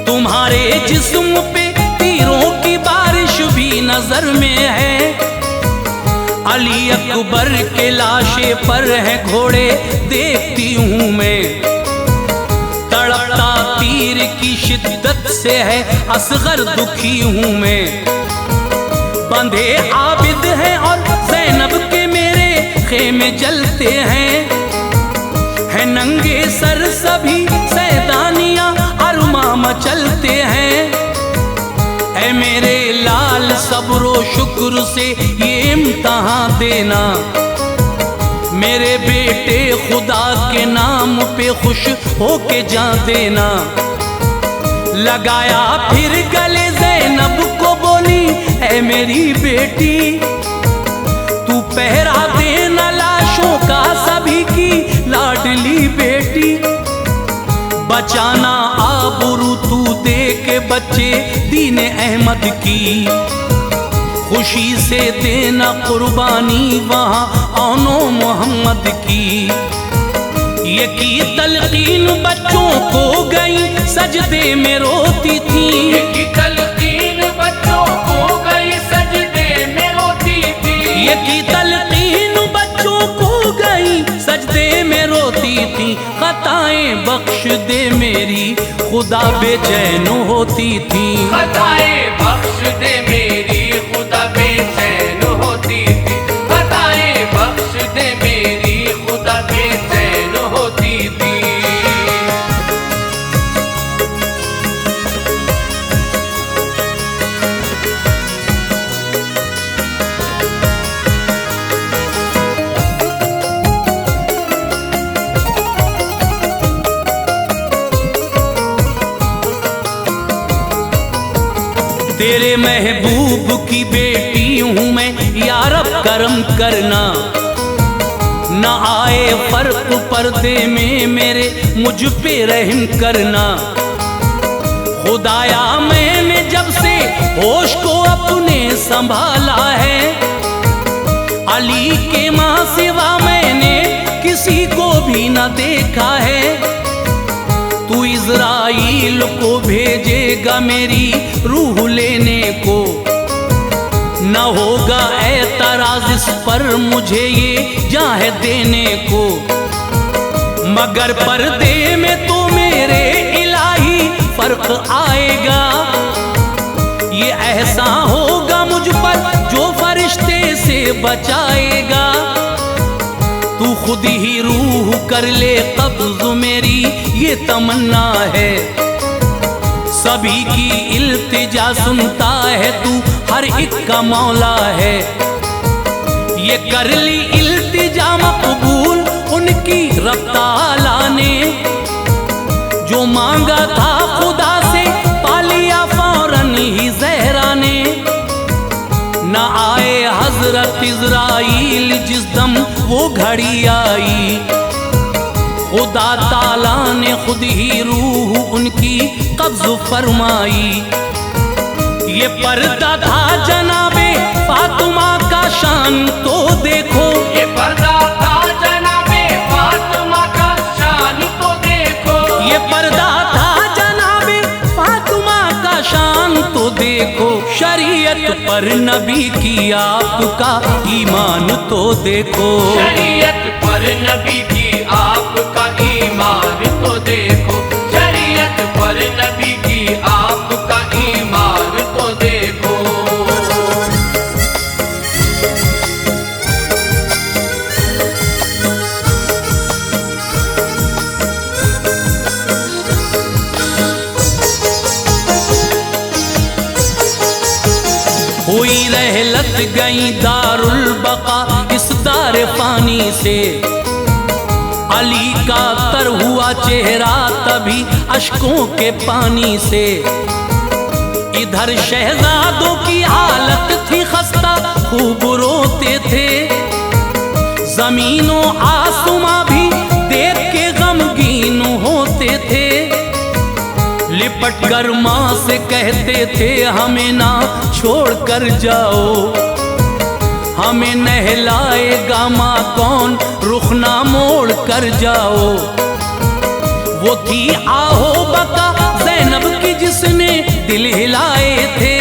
Speaker 1: तुम्हारे जिस्म पे तीरों की बारिश भी नजर में है। अली अकबर के लाशे पर है घोड़े देखती हूँ मैं। तड़पता तीर की शिद्दत से है असगर दुखी हूँ मैं। बंधे आबिद हैं और ज़ैनब के मेरे खेमे जलते हैं। है नंगे सर सभी सैदानियाँ अरमा मचलते हैं। ऐ मेरे लाल सब्रो शुक्र से ये इम्तहान देना। मेरे बेटे खुदा के नाम पे खुश होके जा देना। लगाया फिर गले ज़ैनब को बोली ऐ मेरी बेटी तू पहरा देना लाशों का सभी की लाडली बेटी। बचाना आबरू तू दे के बच्चे दीन अहमद की। खुशी से देना कुर्बानी वहाँ औनो मोहम्मद की। ये की तलकीन बच्चों को गई सजदे में रोती थी।
Speaker 2: ये की तलकीन बच्चों को गई सजदे में रोती थी।
Speaker 1: ये की तलकीन बच्चों को गई सजदे में रोती थी। खताएं बख्श दे मेरी खुदा बेचैन होती थी।
Speaker 2: खताएं बख्श दे मेरी खुदा बेचैन होती थी। खताएं बख्श दे मेरी खुदा बेचैन होती थी।
Speaker 1: तेरे महबूब की बेटी हूँ मैं, या रब करम करना। न आए फर्क पर्दे में मेरे, मुझ पे रहम करना। खुदाया मैंने जब से होश को अपने संभाला है, अली के माँ सिवा मैंने किसी को भी न देखा है। तू इज़राइल को भेजेगा मेरी रूह लेने को, न होगा एतराज़ इस पर मुझे ये जाह देने को। मगर पर्दे में तो मेरे इलाही फर्क आएगा, ये ऐसा होगा मुझ पर जो फरिश्ते से बचाएगा। तू खुद ही रूह कर ले कब्ज़ मेरी, ये तमन्ना है। सभी की इल्तिजा सुनता है, तू हर एक का मौला है। ये कर ली इल्तिजा मकबूल उनकी रब ताला ने, जो मांगा था खुदा से पा लिया फौरन ही ज़हरा ने। न आए हजरत इज़राइल जिस दम वो घड़ी आई, खुदा ताला ने खुद ही रूह उनकी कब्ज़ फरमाई। ये पर्दा था जनाबे फातिमा का, शान तो देखो।
Speaker 2: ये पर्दा था जनाबे फातिमा का, शान तो देखो।
Speaker 1: ये पर्दा था जनाबे फातिमा का, शान तो देखो। शरीयत पर नबी की आपका ईमान तो देखो।
Speaker 2: शरीयत पर नबी की आपका ईमान तो देखो। शरीयत पर नबी की आपका ईमान तो देखो।
Speaker 1: हुई रहलत गई दारुल बका इस दार फानी से, अली का तर हुआ चेहरा तभी अश्कों के पानी से। इधर शहजादों की हालत थी खस्ता, खूब रोते थे। जमीनों आसमां भी देख के गमगीन होते थे। लिपट कर माँ से कहते थे हमें ना छोड़ कर जाओ, हमें नहलाएगा माँ कौन, रुख ना मोड़ कर जाओ। वो थी आहो बका ज़ैनब की जिसने दिल हिलाए थे।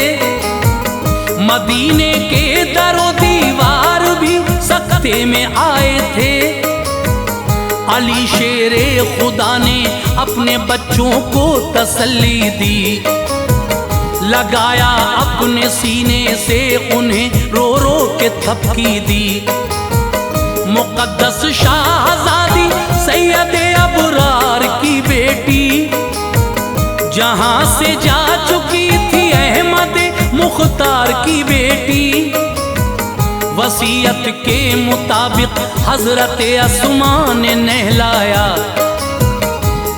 Speaker 1: मदीने के दरो दीवार भी सख्ते में आए थे। अली शेरे खुदा ने अपने बच्चों को तसल्ली दी, लगाया अपने सीने से उन्हें रो रो के थपकी दी। मुक़द्दस शाहज़ादी सैयदे अबरार की बेटी, जहां से जा चुकी थी अहमद मुख्तार की बेटी। वसीयत के मुताबिक हजरत अस्मा ने नहलाया,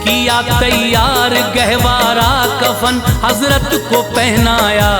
Speaker 1: किया तैयार गहवारा कफन हजरत को पहनाया।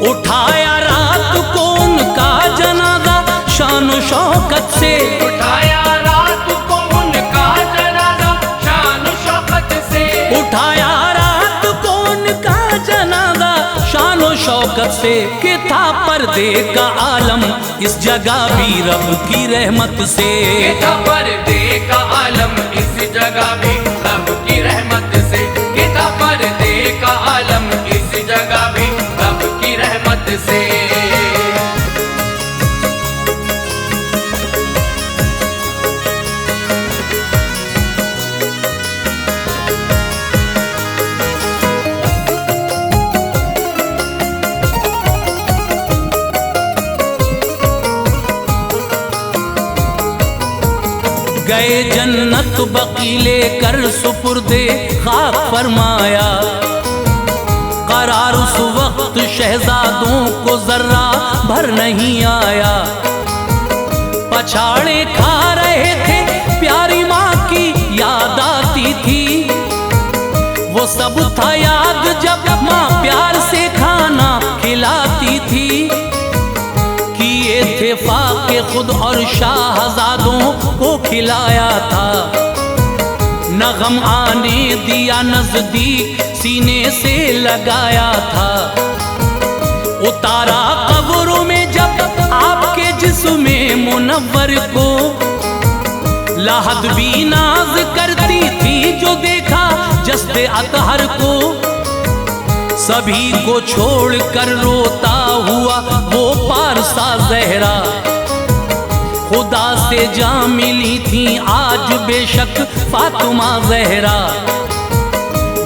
Speaker 1: उठाया रात को उनका जनाजा शान शौकत से,
Speaker 2: उठाया रात को उनका जनाजा शान शौकत से।
Speaker 1: उठाया रात को उनका जनाजा शान शौकत से। कि था पर्दे का आलम इस जगह भी रब की रहमत से।
Speaker 2: कि था पर्दे का आलम इस जगह भी रब की रहमत से। कि था पर्दे का आलम इस जगह भी रब की रहमत से।
Speaker 1: गए जन्नत बकीले कर सुपुर्दे खाक फरमाया। करार उस वक्त शहजादों को जर्रा भर नहीं आया। पछाड़े खा रहे थे प्यारी माँ की याद आती थी। वो सब था याद जब माँ प्यार से खाना खिलाती थी। किए थे फाके खुद और शाहजादों को खिलाया था। न गम आने दिया नजदीक सीने से लगाया था। उतारा कब्रों में जब आपके जिस्म मुनव्वर को। लाहद भी नाज करती थी जो देखा जस्ते अतहर को। सभी को छोड़ कर रोता हुआ वो पारसा ज़हरा। खुदा से जा मिली थी आज बेशक फातिमा ज़हरा।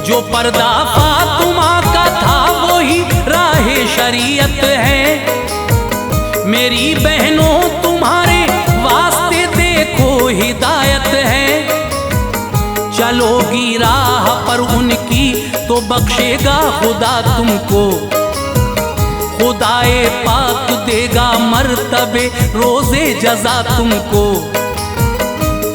Speaker 1: जो पर्दा फातिमा का था वही राहे शरीयत है। मेरी बहनों तुम्हारे वास्ते देखो हिदायत है। चलोगी राह पर उनकी तो बख्शेगा खुदा तुमको। खुदाए पाक देगा मर्तबे रोज़े जज़ा तुमको।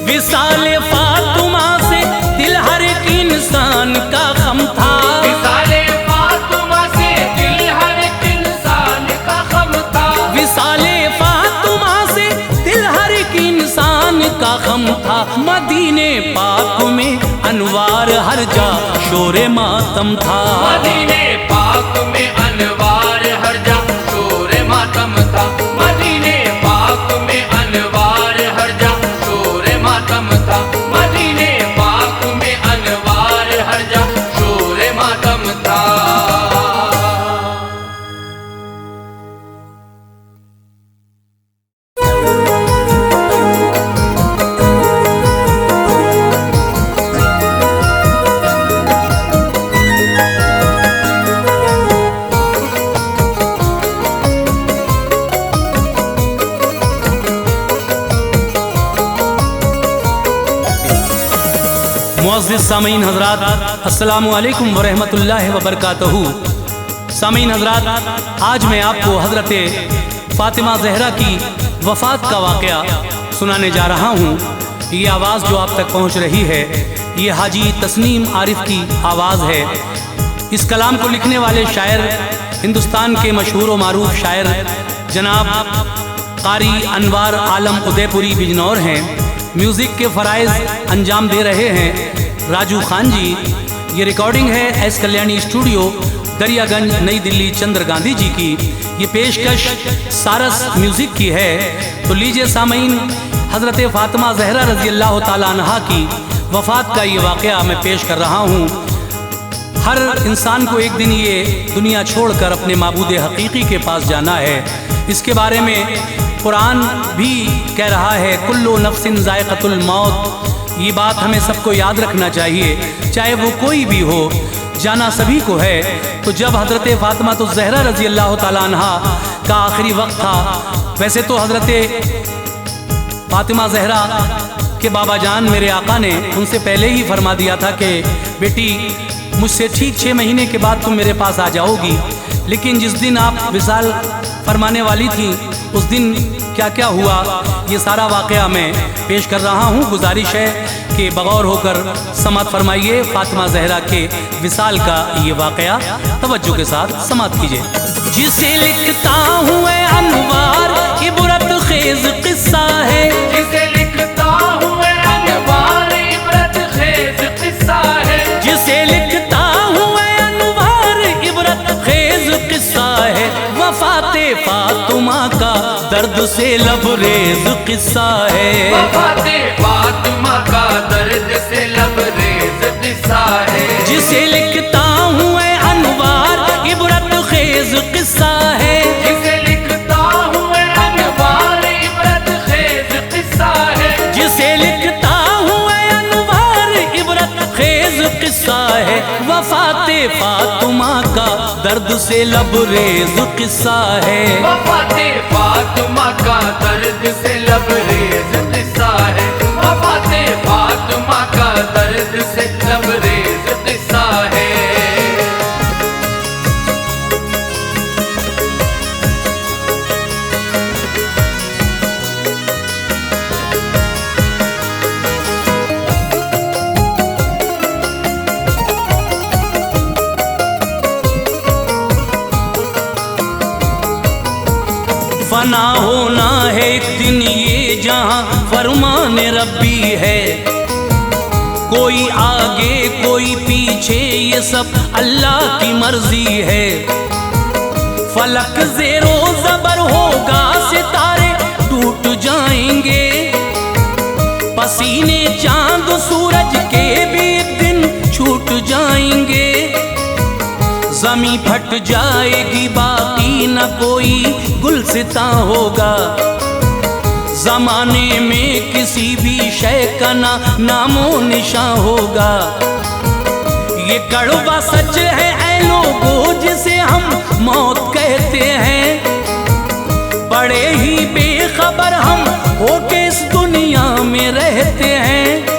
Speaker 1: विसाले फातिमा से दिल हर एक इंसान का गम था।
Speaker 2: विसाले फातिमा से दिल हर एक इंसान का गम था।
Speaker 1: विसाले फातिमा से दिल हर एक इंसान का गम था। मदीने पाक में अनवार हर जा शोरे मातम था।
Speaker 2: मदीने पाक में अनवार हर जा शोरे मातम था। मदीने पाक में अनवार हर जा शोरे मातम था। मदीने पाक में अनवार हर जा शोरे मातम था।
Speaker 1: मुअज़्ज़िज़ सामीन हज़रात, अस्सलामु अलैकुम व रहमतुल्लाहि व बरकातहू। सामीन हज़रात, आज मैं आपको हज़रत फ़ातिमा ज़हरा की वफ़ात का वाक़या सुनाने जा रहा हूँ। ये आवाज़ जो आप तक पहुँच रही है ये हाजी तस्नीम आरिफ की आवाज़ है। इस कलाम को लिखने वाले शायर हिंदुस्तान के मशहूर व मारूफ शायर जनाब कारी अनवार आलम उदयपुरी बिजनौर हैं। म्यूज़िक के फ़राइज़ अंजाम दे रहे हैं राजू खान जी। ये रिकॉर्डिंग है एस कल्याणी स्टूडियो दरियागंज नई दिल्ली चंद्र गांधी जी की। ये पेशकश सारस म्यूज़िक की है। तो लीजिए सामीन, हज़रत फ़ातिमा ज़हरा रज़ी अल्लाह ताला अन्हा की वफ़ात का ये वाक़या मैं पेश कर रहा हूँ। हर इंसान को एक दिन ये दुनिया छोड़कर अपने माबूद हकीकी के पास जाना है। इसके बारे में कुरान भी कह रहा है कुल्लु नफ्सिन ज़ायक़तुल मौत। ये बात हमें सबको याद रखना चाहिए, चाहे वो कोई भी हो, जाना सभी को है। तो जब हज़रत फ़ातिमा तो ज़हरा रज़ी अल्लाह ताला अन्हा का आखिरी वक्त था। वैसे तो हज़रत फ़ातिमा ज़हरा के बाबा जान मेरे आका ने उनसे पहले ही फरमा दिया था कि बेटी मुझसे ठीक 6 महीने के बाद तुम मेरे पास आ जाओगी। लेकिन जिस दिन आप विसाल फरमाने वाली थी उस दिन क्या क्या हुआ ये सारा वाक़या मैं पेश कर रहा हूँ। गुजारिश है कि बगौर होकर समात फरमाइए फ़ातिमा ज़हरा के विसाल का ये वाक़या तवज्जो के साथ समात कीजिए। जिसे लिखता हूँ अनवार इबरत खेज किस्सा है।
Speaker 2: जिसे लिखता हूँ अनवार इबरत खेज किस्सा है।
Speaker 1: जिसे लिखता हूँ अनवार इबरत खेज किस्सा है। वफ़ाते फ़ातिमा का दर्द से लबरेज किस्सा है।
Speaker 2: वफ़ाते फ़ातिमा का दर्द से लबरेज किस्सा है।
Speaker 1: जिसे लिखता हूँ अनवार इबरत खेज किस्सा है।
Speaker 2: जिसे लिखता हूँ अनवार इबरत खेज किस्सा है।
Speaker 1: जिसे लिखता हूँ अनवार इबरत खेज किस्सा है। वफ़ाते फ़ातिमा का दर्द से लबरेज किस्सा है।
Speaker 2: वफ़ाते फ़ातिमा का दर्द से लबरेज किस्सा है। वफ़ाते
Speaker 1: फना होना है एक दिन ये जहां फरमान रब्बी है। कोई आगे कोई पीछे ये सब अल्लाह की मर्जी है। फलक ज़ेरो ज़बर होगा, सितारे टूट जाएंगे, पसीने चांद सूरज के भी एक दिन छूट जाएंगे। ज़मीं फट जाएगी, बाकी न कोई गुलसिता होगा। ज़माने में किसी भी शय का ना नामो निशान होगा। ये कड़वा सच है ऐ लोगों जिसे हम मौत कहते हैं। बड़े ही बेखबर हम होके इस दुनिया में रहते हैं।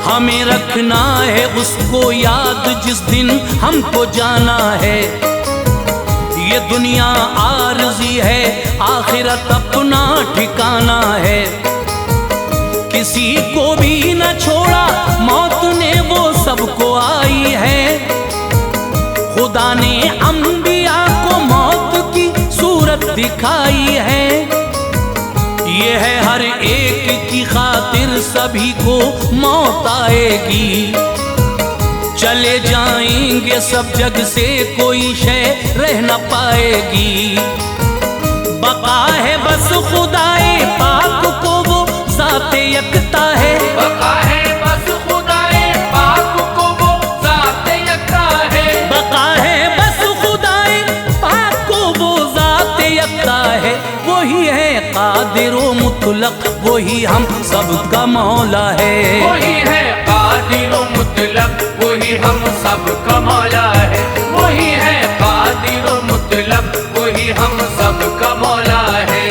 Speaker 1: हमें रखना है उसको याद जिस दिन हमको जाना है। ये दुनिया आरज़ी है, आखिरत अपना ठिकाना है। किसी को भी न छोड़ा मौत ने, वो सबको आई है। खुदा ने अंबिया को मौत की सूरत दिखाई है। ये है हर एक की खातिर सभी को मौत आएगी। चले जाएंगे सब जग से, कोई शय रह न पाएगी। बका है बस खुदाए पाक को, वो ज़ाते यकता है।
Speaker 2: बका है बस खुदाए पाक को, वो ज़ाते यकता है।
Speaker 1: बका है बस खुदाए पाक को, वो ज़ाते यकता है। वही है कादिर व मुतलक, वही हम सबका मौला है।
Speaker 2: वही है कादिर व मुतलक, वही हम सबका मौला है। वही है कादिर व मुतलक, वही हम सबका मौला है।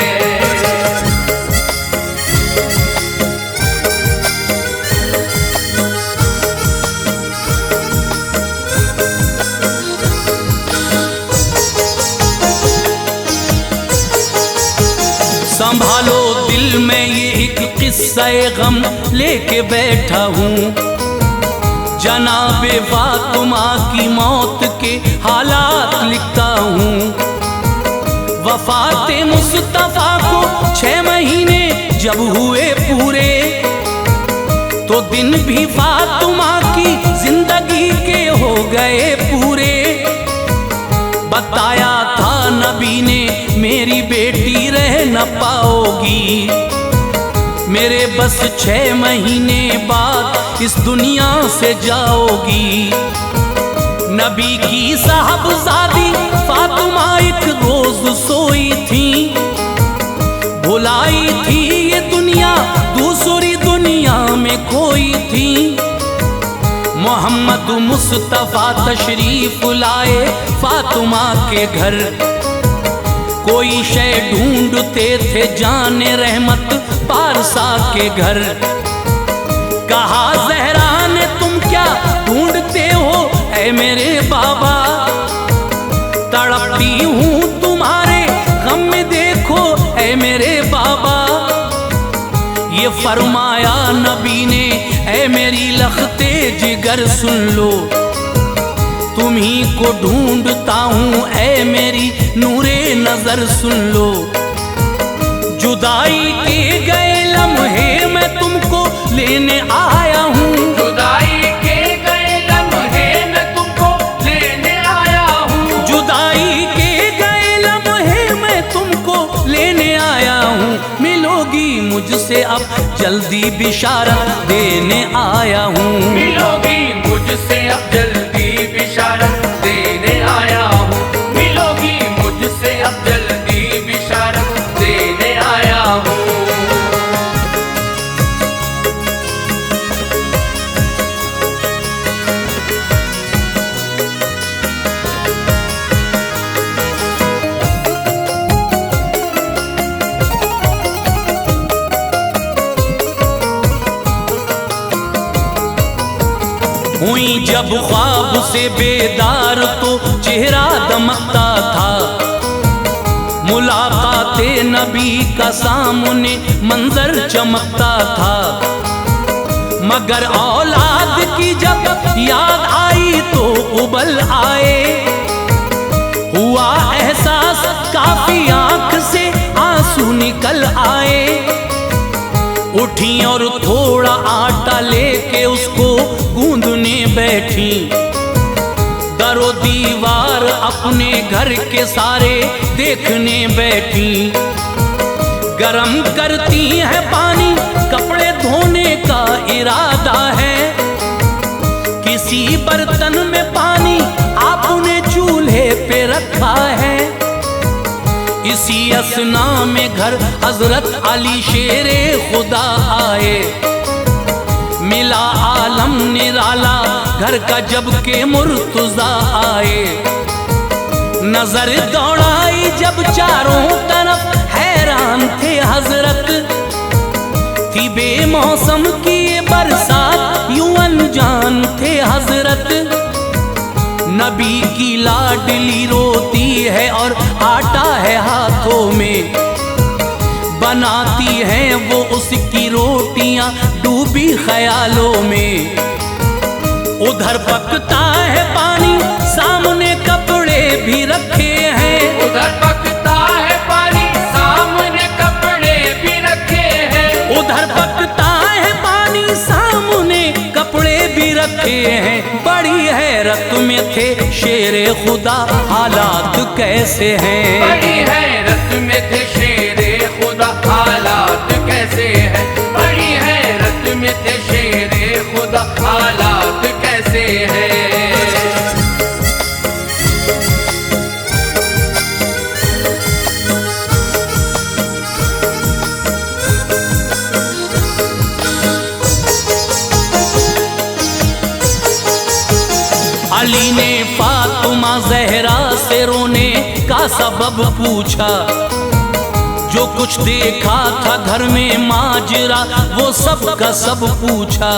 Speaker 1: संभालो दिल में ये एक किस्सा गम लेके बैठा हूँ। जनाबे फातिमा की मौत के हालात लिखता हूँ। वफाते मुस्तफा को 6 महीने जब हुए पूरे, तो दिन भी फातिमा की जिंदगी के हो गए पूरे। बताया था नबी ने मेरी बेटी रह न पाओगी। मेरे बस 6 महीने बाद इस दुनिया से जाओगी। नबी की साहबजादी फातिमा एक रोज सोई थी। भुलाई थी ये दुनिया, दूसरी दुनिया में खोई थी। मोहम्मद मुस्तफा तशरीफ लाए फातिमा के घर। कोई शय ढूंढते थे जाने रहमत पारसा के घर। कहा ज़हरा ने तुम क्या ढूंढते हो ऐ मेरे बाबा। तड़पती हूँ तुम्हारे गम में देखो ऐ मेरे बाबा। ये फरमाया नबी ने ऐ मेरी लखते जिगर सुन लो। तुम्ही को ढूंढता हूँ ऐ मेरी नूरे नजर सुन लो। जुदाई के गए लम्हे मैं तुमको लेने आया हूँ।
Speaker 2: जुदाई के गए लम्हे मैं तुमको लेने आया हूँ।
Speaker 1: जुदाई के गए लम्हे मैं तुमको लेने आया हूँ। मिलोगी मुझसे अब जल्दी बिशारत देने आया हूँ।
Speaker 2: मिलोगी मुझसे अब जल्दी बिशारत देने आया हूँ। मिलोगी मुझसे अब जल्दी बिशारत देने आया हूँ।
Speaker 1: हुई जब ख्वाब से बेदार तो चेहरा दमकता था। मुलाकाते नबी का सामने मंजर चमकता था। मगर औलाद की जब याद आई तो उबल आए। हुआ एहसास काफी आंख से उठी और थोड़ा आटा लेके उसको गूंदने बैठी। दरो दीवार अपने घर के सारे देखने बैठी। गरम करती है पानी, कपड़े धोने का इरादा है। किसी बर्तन में पानी आपने चूल्हे पे रखा है। इसी असना में घर हजरत अली शेरे खुदा आए। मिला आलम निराला घर का जब के मुर्तजा आए। नजर दौड़ाई जब चारों तरफ हैरान थे हजरत। थी बेमौसम की ये बरसात यूं अनजान थे हजरत। नबी की लाडली रोती है और आटा है हाथों में। बनाती हैं वो उसकी रोटियां डूबी ख्यालों में। उधर पकता है पानी, सामने कपड़े भी रखे हैं।
Speaker 2: उधर पकता है पानी, सामने कपड़े भी रखे हैं।
Speaker 1: उधर पकता है पानी, सामने कपड़े भी रखे हैं। बड़ी हैरत में थे शेरे खुदा, हालात कैसे हैं।
Speaker 2: बड़ी हैरत में थे शेरे खुदा, हालात कैसे हैं। बड़ी हैरत में थे शेरे खुदा, हालात कैसे हैं।
Speaker 1: अली ने फातिमा ज़हरा से रोने का सबब पूछा। जो कुछ देखा था घर में माजरा वो सब का सब पूछा।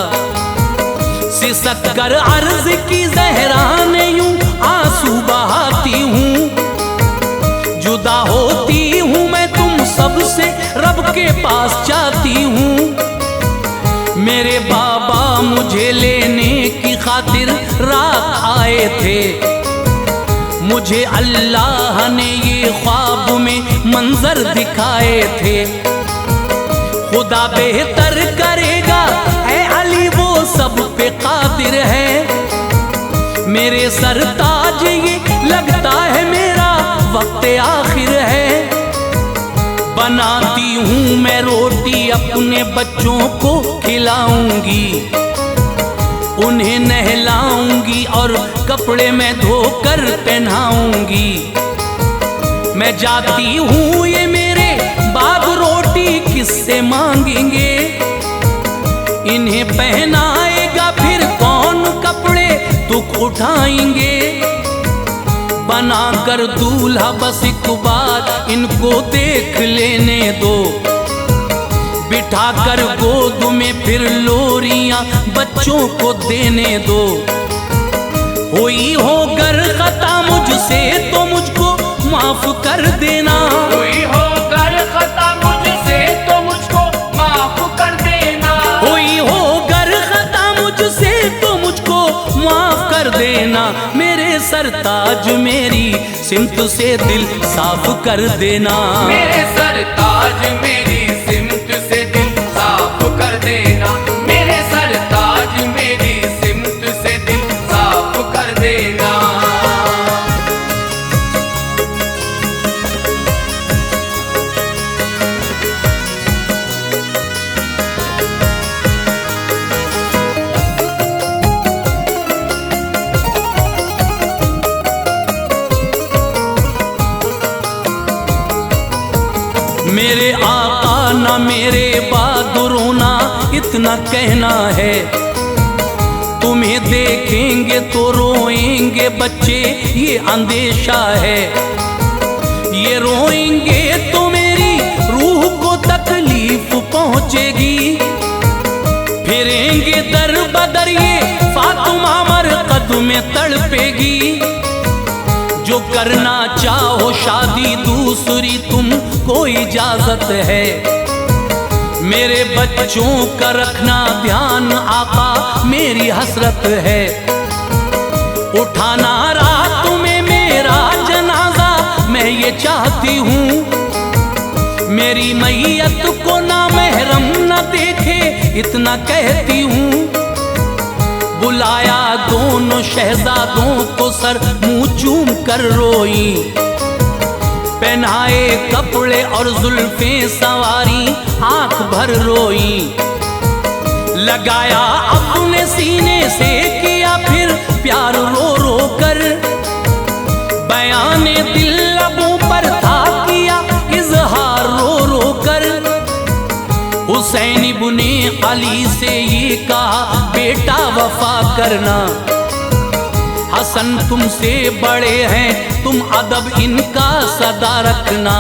Speaker 1: सिसक कर अर्ज की ज़हरा ने यूं आंसू बहाती हूँ। जुदा होती हूँ मैं तुम सबसे, रब के पास जाती हूँ। मेरे बाबा मुझे लेने की खातिर रात आए थे। मुझे अल्लाह ने ये ख्वाब में मंजर दिखाए थे। खुदा बेहतर करेगा ऐ अली, वो सब पे कादिर है। मेरे सरताज ये लगता है मेरा वक्त आखिर है। बनाती हूँ मैं रोटी अपने बच्चों को खिलाऊंगी। उन्हें नहलाऊंगी और कपड़े में धोकर पहनाऊंगी। मैं जाती हूँ ये मेरे बाप रोटी किससे मांगेंगे। इन्हें पहनाएगा फिर कौन कपड़े दुख उठाएंगे। बनाकर दूल्हा बस एक बार इनको देख लेने दो। बिठाकर गोद में फिर लोरियां बच्चों को देने दो। हुई हो गर खता मुझसे तो मुझको माफ कर देना।
Speaker 2: हुई हो गर खता मुझसे तो मुझको माफ कर देना।
Speaker 1: हुई हो गर खता मुझसे तो मुझको माफ कर देना। मेरे सरताज मेरी सिमत से दिल साफ कर देना।
Speaker 2: मेरे सरताज मेरी सिमत से दिल साफ कर देना। मेरे सरताज मेरी सिमत से दिल साफ कर देना।
Speaker 1: मेरे आका ना मेरे बहादुरों ना इतना कहना है। तुम्हें देखेंगे तो रोएंगे बच्चे ये अंदेशा है। ये रोएंगे तो मेरी रूह को तकलीफ पहुंचेगी। फिरेंगे दर बदर ये फातिमा मरकद में तड़पेगी। जो करना चाहो शादी दूसरी तुमको इजाजत है। मेरे बच्चों का रखना ध्यान आका मेरी हसरत है। उठाना रात में मेरा जनाजा मैं ये चाहती हूँ। मेरी मैयत को ना मैं महरम न देखे इतना कहती हूँ। बुलाया दोनों शहजादों को सर मुंह चूम कर रोई, पहनाए कपड़े और जुल्फें संवारी आंख भर रोई। लगाया अपने सीने से किया फिर प्यार रो रो कर, बयाने दिल लबों पर था किया इजहार रो रो कर। हुसैन इब्ने अली से ये कहा बेटा वफा करना, हसन तुमसे बड़े हैं तुम अदब इनका सदा रखना।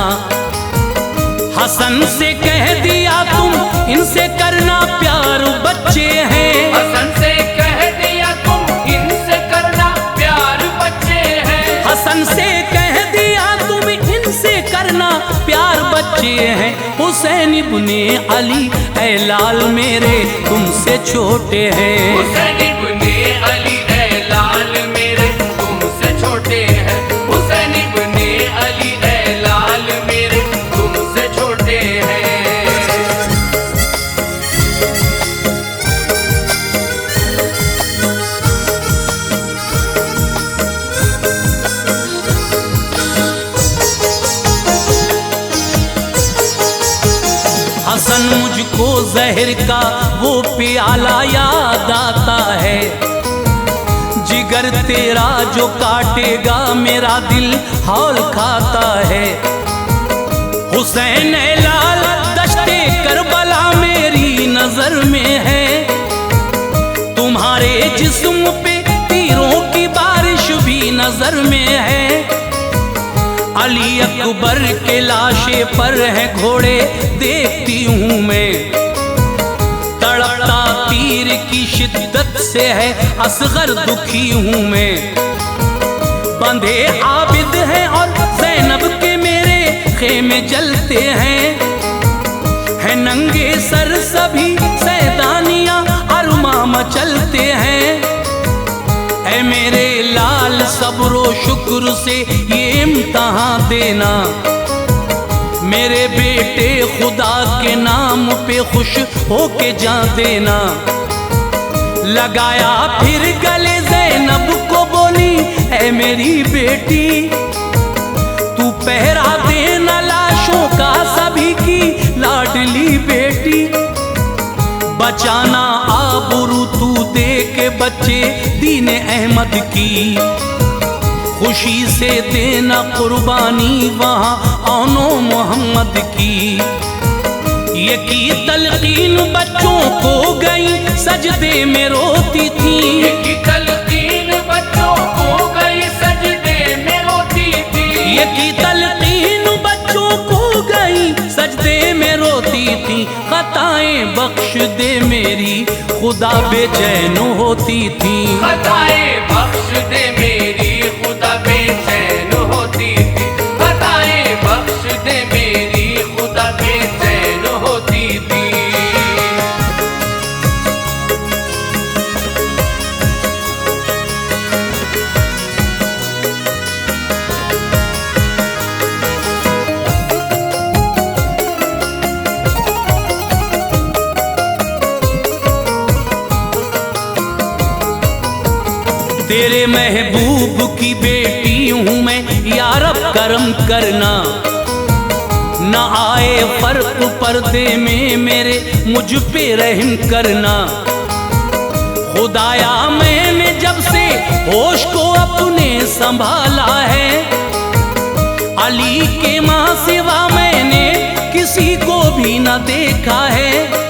Speaker 1: हसन से कह दिया तुम इनसे करना प्यार बच्चे हैं,
Speaker 2: हसन से कह दिया तुम इनसे करना प्यार बच्चे हैं।
Speaker 1: हसन से कह दिया तुम इनसे करना प्यार बच्चे हैं। हुसैन इब्ने अली ऐ लाल मेरे तुमसे छोटे हैं,
Speaker 2: हुसैन इब्ने अली ऐ लाल मेरे तुमसे छोटे हैं। हुसैन इब्ने अली ऐ लाल मेरे तुमसे छोटे हैं।
Speaker 1: हसन मुझको जहर का वो प्याला याद आता है, जिगर तेरा जो काटेगा मेरा दिल हौल खाता है। हुसैन ऐ लाल दश्ते करबला मेरी नजर में है, तुम्हारे जिस्म पे तीरों की बारिश भी नजर में है। अली अकबर के लाशे पर है घोड़े देखती हूँ मैं, तड़पता तीर की शिद्दत से है असगर दुखी हूँ मैं। बंधे आबिद हैं और ज़ैनब के मेरे खेमे जलते हैं, है नंगे सर सभी सैदानियाँ अरमा मचलते हैं। ऐ मेरे लाल सब्रो शुक्र से ये इम्तहान देना, मेरे बेटे खुदा के नाम पे खुश होके जा देना। लगाया फिर गले ज़ैनब को बोली ऐ मेरी बेटी, तू पहरा देना लाशों का सभी की लाडली बेटी। बचाना आबरू तू दे के बच्चे दीन अहमद की, खुशी से देना कुर्बानी वहाँ औनो मोहम्मद की। ये की तलकीन बच्चों को गई सजदे में रोती थी,
Speaker 2: ये की तलकीन बच्चों को गई सजदे में रोती थी।
Speaker 1: ये की तलकीन बच्चों को गई सजदे में रोती थी। खताएं बख्श दे मेरी खुदा बेचैन होती थी,
Speaker 2: खताएं बख्श दे मेरी खुदा बेचैन होती थी। खताएं बख्श दे मेरी खुदा बेचैन होती थी।
Speaker 1: तेरे महबूब की बेटी हूँ मैं या रब करम करना, न आए फर्क पर्दे में मेरे मुझ पे रहम करना। खुदाया मैंने जब से होश को अपने संभाला है, अली के माँ सिवा मैंने किसी को भी न देखा है।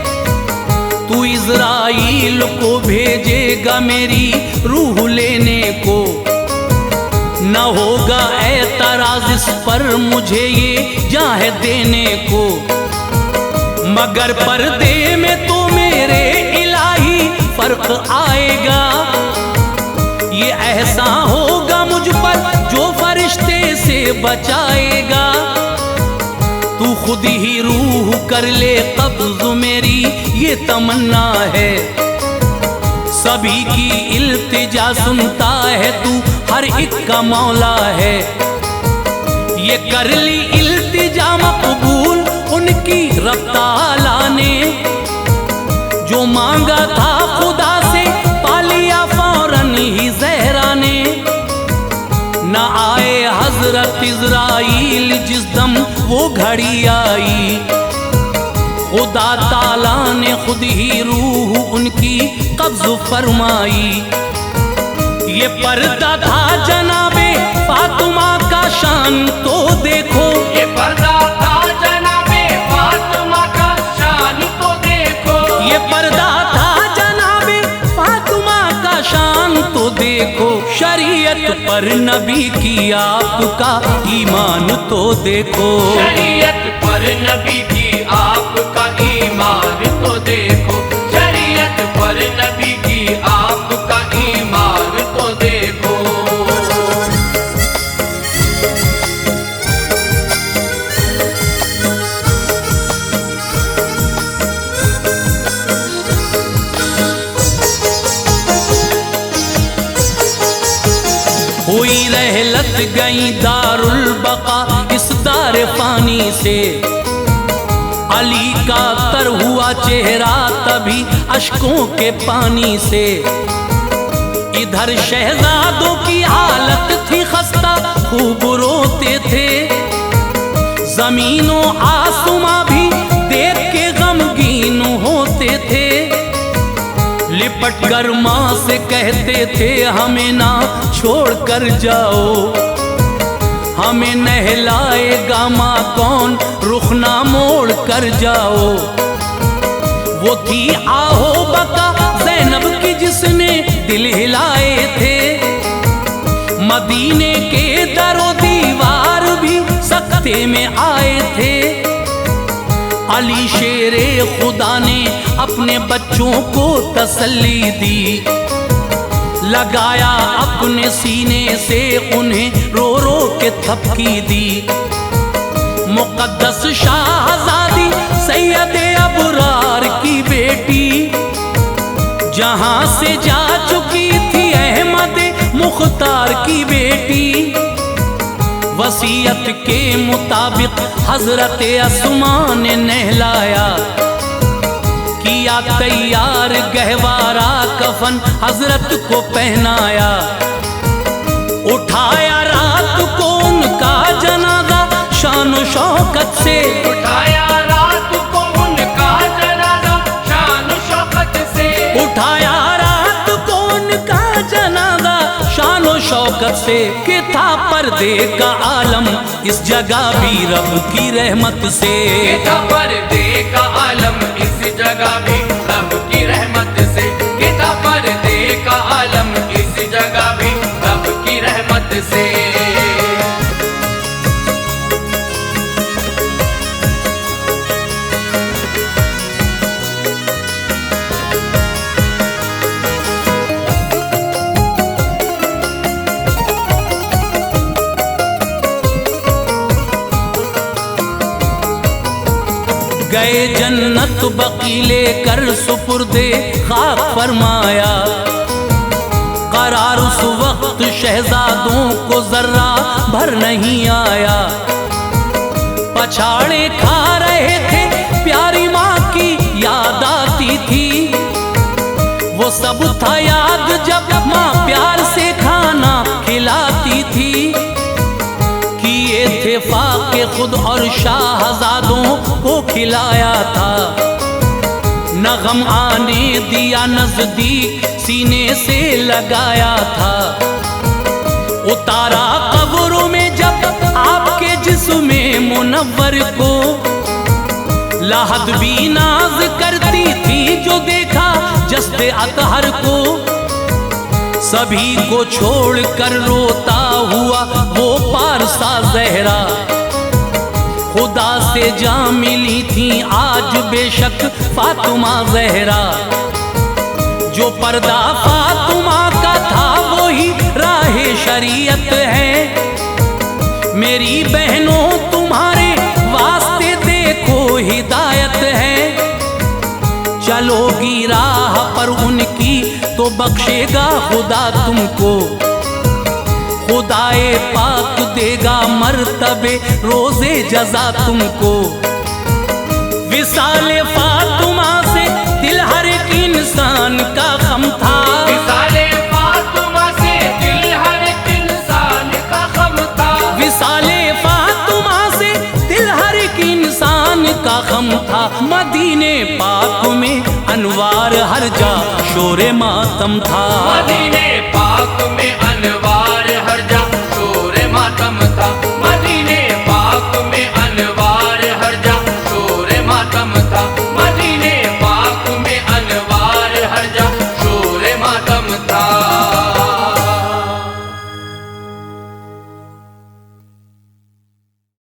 Speaker 1: तू इज़राइल को भेजेगा मेरी रूह लेने को, न होगा एतराज़ इस पर मुझे ये जाह देने को। मगर पर्दे में तो मेरे इलाही फर्क आएगा, ये ऐसा होगा मुझ पर जो फरिश्ते से बचाएगा। तू खुद ही रूह कर ले कब्ज़ मेरी ये तमन्ना है, सभी की इल्तिजा सुनता है तू हर एक का मौला है। ये कर ली इल्तिजा मकबूल उनके की रब ताला ने, जो मांगा था खुदा से पा लिया फौरन ही ज़हरा ने। न आए हजरत इज़राइल जिस दम वो घड़ी आई, खुदा ताला ने खुद ही रूह उनकी कब्ज़ फरमाई। ये पर्दा था जनाबे फातिमा का शान तो देखो,
Speaker 2: ये पर्दा था जनाबे फातिमा का शान तो देखो,
Speaker 1: ये पर्दा था जनाबे फातिमा का शान तो देखो। शरीयत पर नबी की आपका ईमान तो देखो,
Speaker 2: शरीयत पर नबी की आपका ईमान तो देखो, शरीयत पर नबी की आपका ईमान तो देखो।
Speaker 1: हुई रहलत गई दारुल बका इस दार फानी से, अली का तर हुआ चेहरा तभी अश्कों के पानी से। इधर शहजादों की हालत थी खस्ता, खूब रोते थे, जमीनों आसमां भी देख के गमगीन होते थे। लिपट कर माँ से कहते थे हमें ना छोड़ कर जाओ, हमें नहलाएगा माँ कौन, रुख ना मोड़ कर जाओ। वो थी आहो बका ज़ैनब की जिसने दिल हिलाए थे, मदीने के दरो दीवार भी सख्ते में आए थे। अली शेरे खुदा ने अपने बच्चों को तसल्ली दी, लगाया अपने सीने से उन्हें रो रो के थपकी दी। मुक़द्दस शाहज़ादी सैयदे अबरार की बेटी, जहां से जा चुकी थी अहमद मुख्तार की बेटी। वसीयत के मुताबिक हजरत अस्मा ने नहलाया, किया तैयार गहवारा कफन हजरत को पहनाया। उठाया रात को उनका जनाजा शान शौकत से,
Speaker 2: उठाया रात को उनका जनाजा शान शौकत से,
Speaker 1: उठाया रात को उनका जनाजा शान शौकत से। कि था पर्दे का आलम इस जगह भी रब की रहमत से,
Speaker 2: कि था पर्दे का आलम इस जगह भी रब की रहमत से, कि था पर्दे का आलम इस जगह भी रब की रहमत से।
Speaker 1: गए जन्नत बकीले कर सुपुर्दे खाक फरमाया। करार उस वक्त शहजादों को जर्रा भर नहीं आया, पछाड़े खा रहे थे प्यारी माँ की याद आती थी। वो सब था याद जब माँ प्यार से खाना खिलाती थी। किए थे फाके खुद और शाहजादों को खिलाया था, न गम आने दिया नजदीक सीने से लगाया था। उतारा कब्रों में जब आपके जिस्म मुनव्वर को, लाहद भी नाज करती थी जो देखा जस्ते अतहर को। सभी को छोड़ कर रोता हुआ वो पारसा ज़हरा, खुदा से जा मिली थी आज बेशक फातिमा ज़हरा। जो पर्दा फातिमा का था वही राहे शरीयत है। मेरी बहनों तुम्हारे वास्ते देखो हिदायत है। चलोगी राह पर उनकी तो बख्शेगा खुदा तुमको। खुदाए पाक देगा मर्तबे रोज़े जज़ा तुमको। विसाले फातिमा से दिल हर एक इंसान का गम था।
Speaker 2: विसाले फातिमा से दिल हर एक इंसान का गम था।
Speaker 1: विसाले फातिमा से दिल हर एक इंसान का गम था। मदीने पाक में अनवार हर जा शोरे मातम था।
Speaker 2: मदीने पाक में